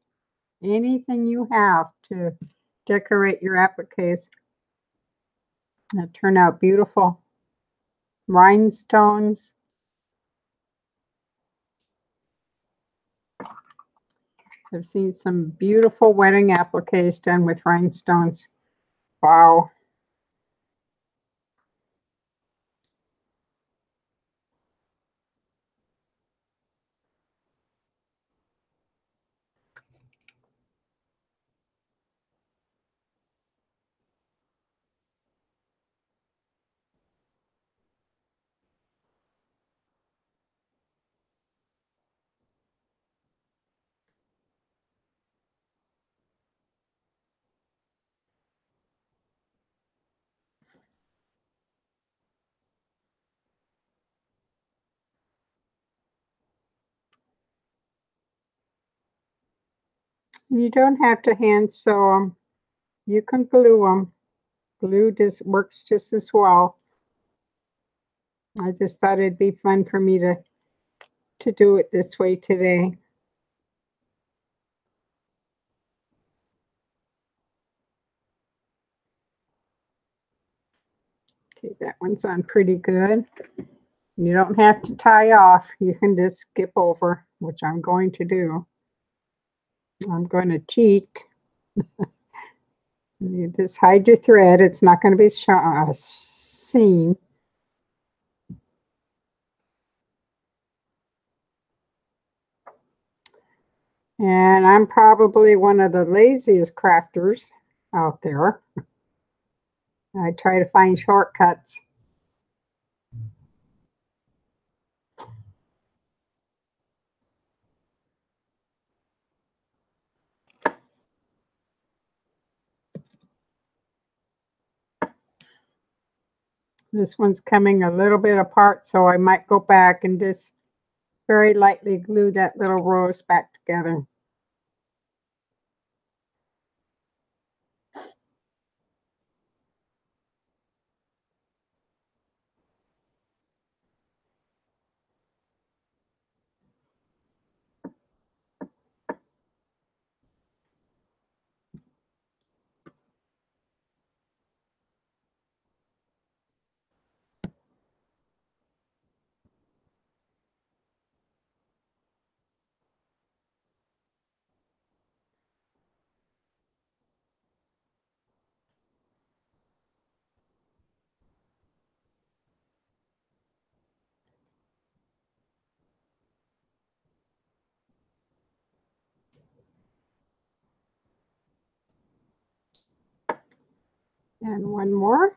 anything you have to decorate your appliques. It'll turn out beautiful. Rhinestones. I've seen some beautiful wedding appliques done with rhinestones. Wow. You don't have to hand sew them. You can glue them. Glue just works just as well. I just thought it'd be fun for me to do it this way today. Okay, that one's on pretty good. You don't have to tie off. You can just skip over, which I'm going to do. I'm going to cheat. You just hide your thread. It's not going to be seen. And I'm probably one of the laziest crafters out there. I try to find shortcuts. This one's coming a little bit apart, so I might go back and just very lightly glue that little rose back together. And one more.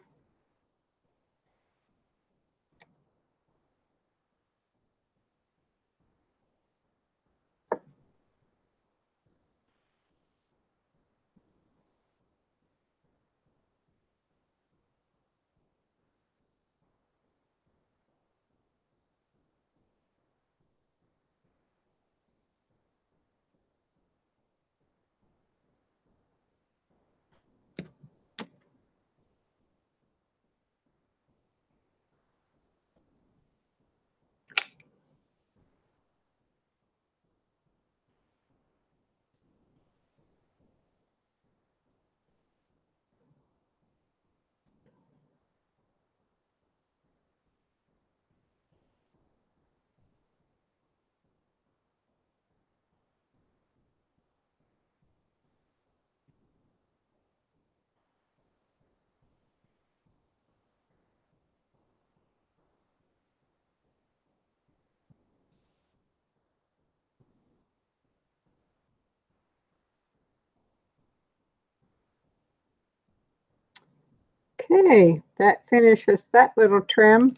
Okay, that finishes that little trim.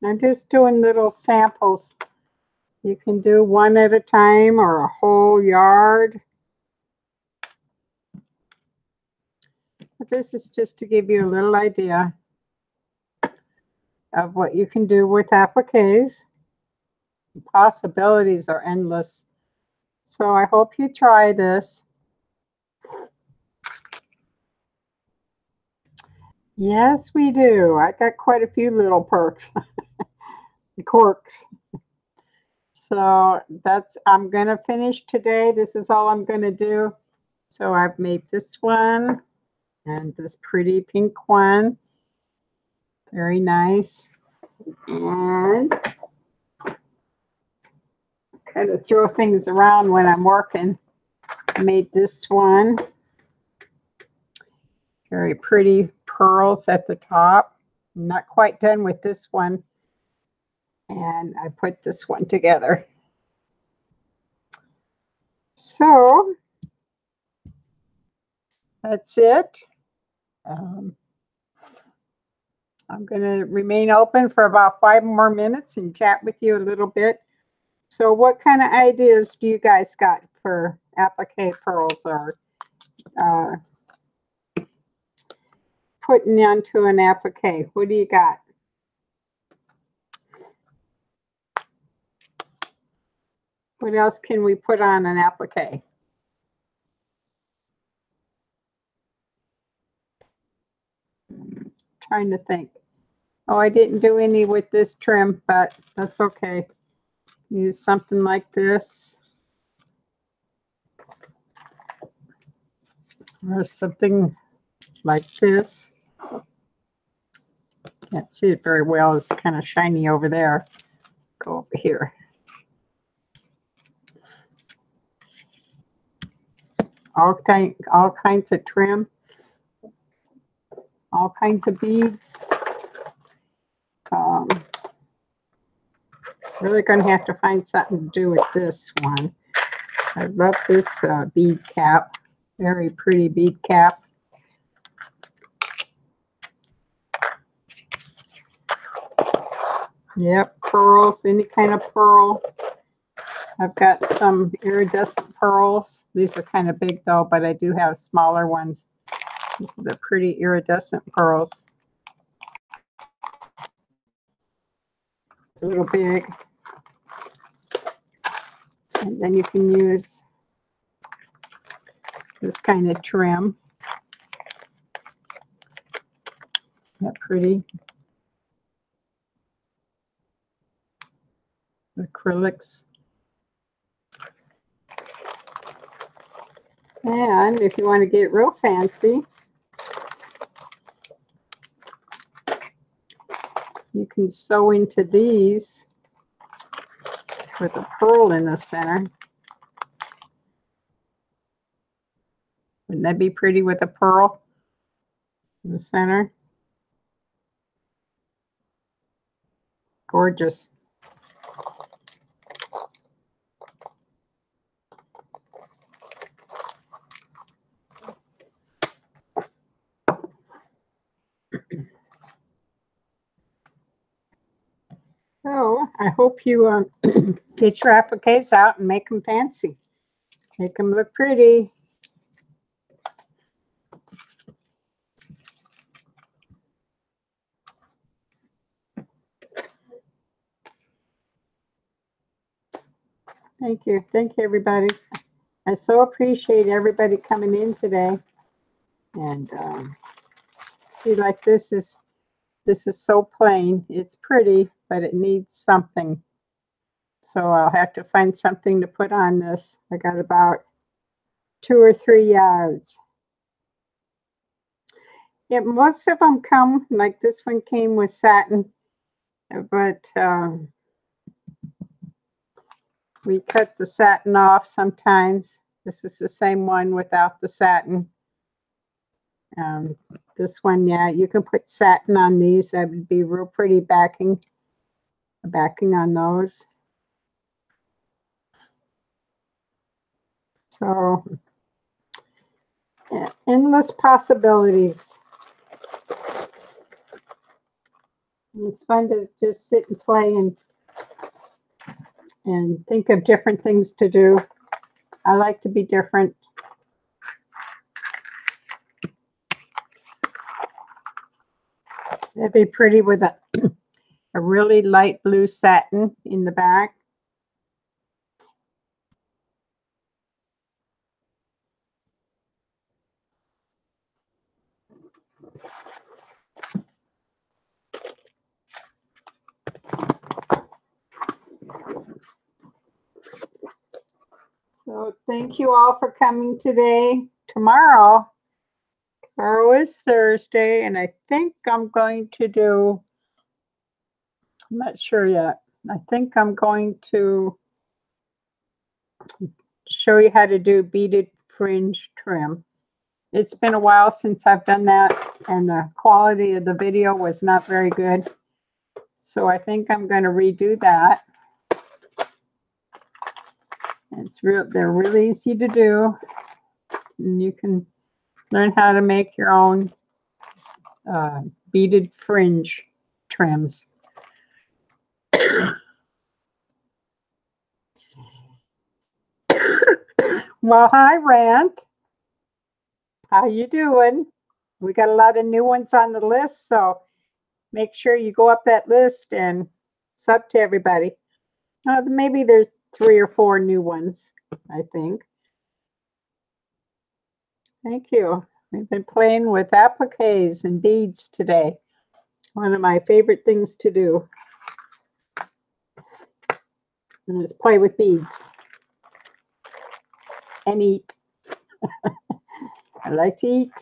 I'm just doing little samples. You can do one at a time or a whole yard. But this is just to give you a little idea of what you can do with appliques. The possibilities are endless. So I hope you try this. Yes, we do. I got quite a few little quirks. So I'm going to finish today. This is all I'm going to do. So I've made this one and this pretty pink one. Very nice. And kind of throw things around when I'm working. made this one. Very pretty pearls at the top. I'm not quite done with this one. And I put this one together. So that's it. I'm going to remain open for about 5 more minutes and chat with you a little bit. So what kind of ideas do you guys got for applique pearls or putting onto an applique? What do you got? What else can we put on an applique? Trying to think. Oh, I didn't do any with this trim, but that's okay. Use something like this. Or something like this. Can't see it very well. It's kind of shiny over there. Go over here. All kinds of trim. All kinds of beads. Really going to have to find something to do with this one. I love this bead cap. Very pretty bead cap. Yep, pearls, any kind of pearl. I've got some iridescent pearls. These are kind of big though, but I do have smaller ones. These are the pretty iridescent pearls. It's a little big. And then you can use this kind of trim. Isn't that pretty? Acrylics. And if you want to get real fancy, you can sew into these with a pearl in the center. Wouldn't that be pretty with a pearl in the center? Gorgeous. So I hope you get your appliques out and make them fancy. Make them look pretty. Thank you. Thank you, everybody. I so appreciate everybody coming in today. And see, like this is so plain. It's pretty, but it needs something. So I'll have to find something to put on this. I got about 2 or 3 yards. Yeah, most of them come, like this one came with satin, but we cut the satin off sometimes. This is the same one without the satin. This one, yeah, you can put satin on these. That would be real pretty backing on those. So, yeah, endless possibilities. It's fun to just sit and play and think of different things to do. I like to be different. It'd be pretty with a really light blue satin in the back. So thank you all for coming today. Tomorrow is Thursday, and I think I'm going to do, I'm not sure yet. I think I'm going to show you how to do beaded fringe trim. It's been a while since I've done that, and the quality of the video was not very good. So I think I'm going to redo that. They're really easy to do, and you can learn how to make your own beaded fringe trims. Well, hi, Rant. How you doing? We got a lot of new ones on the list, so make sure you go up that list and sub to everybody. Maybe there's 3 or 4 new ones, I think. Thank you. We've been playing with appliques and beads today. One of my favorite things to do is play with beads and eat. I like to eat.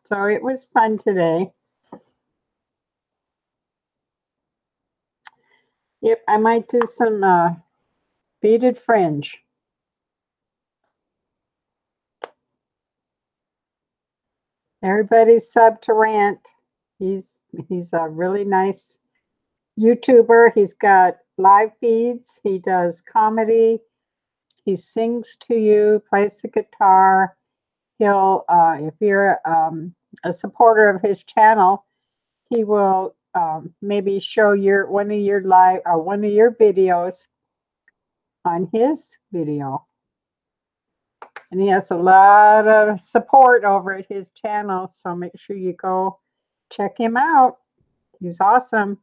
So it was fun today. Yep, I might do some beaded fringe. Everybody sub to Rant. He's a really nice YouTuber. He's got live feeds. He does comedy. He sings to you, plays the guitar. He'll, if you're a supporter of his channel, he will maybe show one of your videos on his video. And he has a lot of support over at his channel, so make sure you go check him out. He's awesome.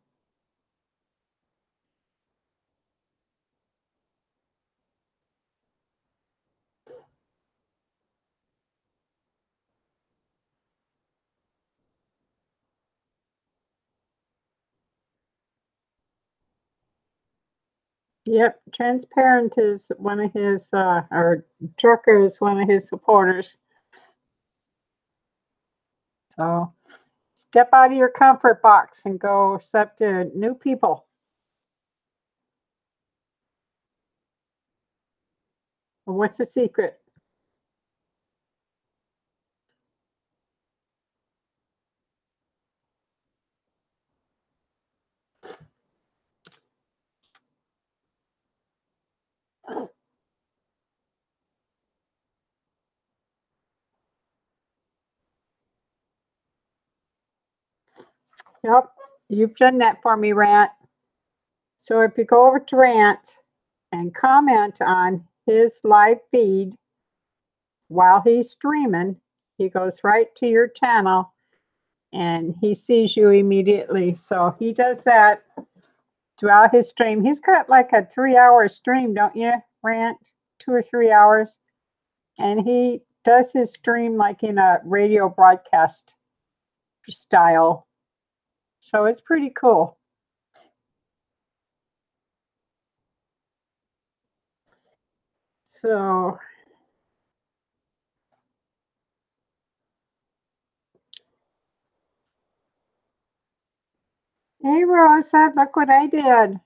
Yep, Transparent is one of his, or Trucker is one of his supporters. So step out of your comfort box and go sub to new people. What's the secret? Yep, you've done that for me, Rant. So if you go over to Rant and comment on his live feed while he's streaming, he goes right to your channel and he sees you immediately. So he does that throughout his stream. He's got like a 3-hour stream, don't you, Rant? 2 or 3 hours. And he does his stream like in a radio broadcast style. So it's pretty cool. So hey, Rosa, look what I did.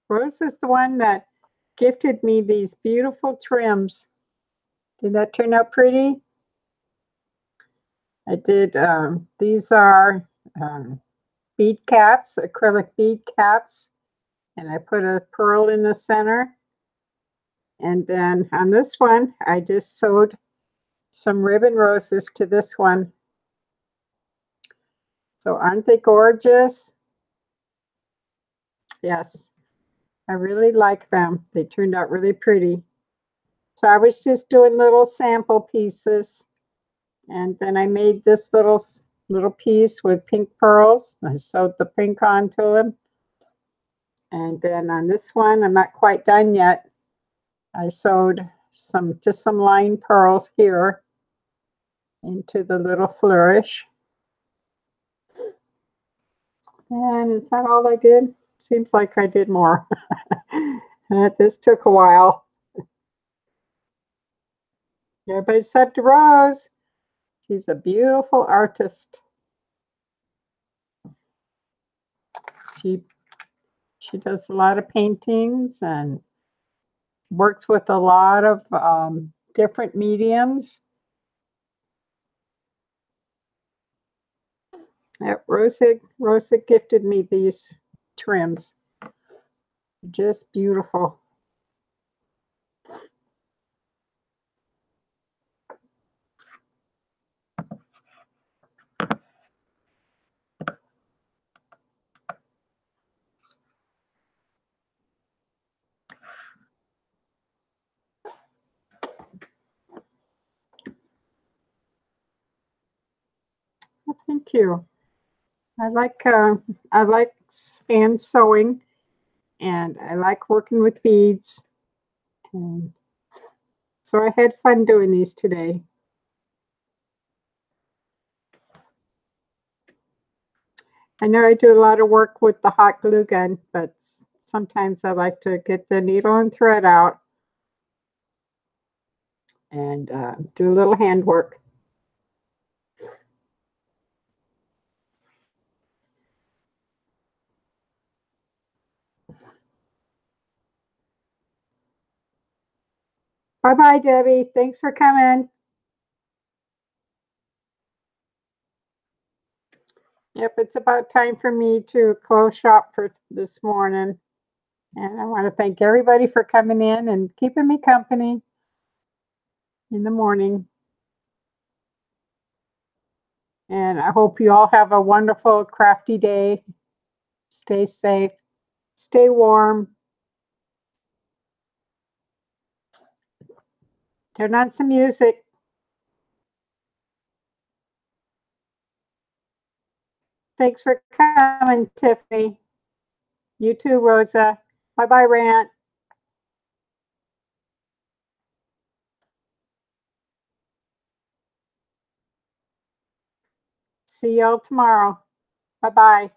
Rose is the one that gifted me these beautiful trims. Did that turn out pretty? I did, these are bead caps, acrylic bead caps, and I put a pearl in the center. And then on this one, I just sewed some ribbon roses to this one. So aren't they gorgeous? Yes, I really like them. They turned out really pretty. So I was just doing little sample pieces. And then I made this little piece with pink pearls. I sewed the pink onto them. And then on this one, I'm not quite done yet. I sewed just some line pearls here into the little flourish. And is that all I did? Seems like I did more. This took a while. Everybody sub to Rose. She's a beautiful artist. She does a lot of paintings and works with a lot of different mediums. Rosa gifted me these trims. Just beautiful. Well, thank you. I like hand sewing, and I like working with beads. And so I had fun doing these today. I know I do a lot of work with the hot glue gun, but sometimes I like to get the needle and thread out and do a little handwork. Bye-bye, Debbie. Thanks for coming. Yep, it's about time for me to close shop for this morning. And I want to thank everybody for coming in and keeping me company in the morning. And I hope you all have a wonderful, crafty day. Stay safe, stay warm. Turn on some music. Thanks for coming, Tiffany. You too, Rosa. Bye-bye, Rant. See y'all tomorrow. Bye-bye.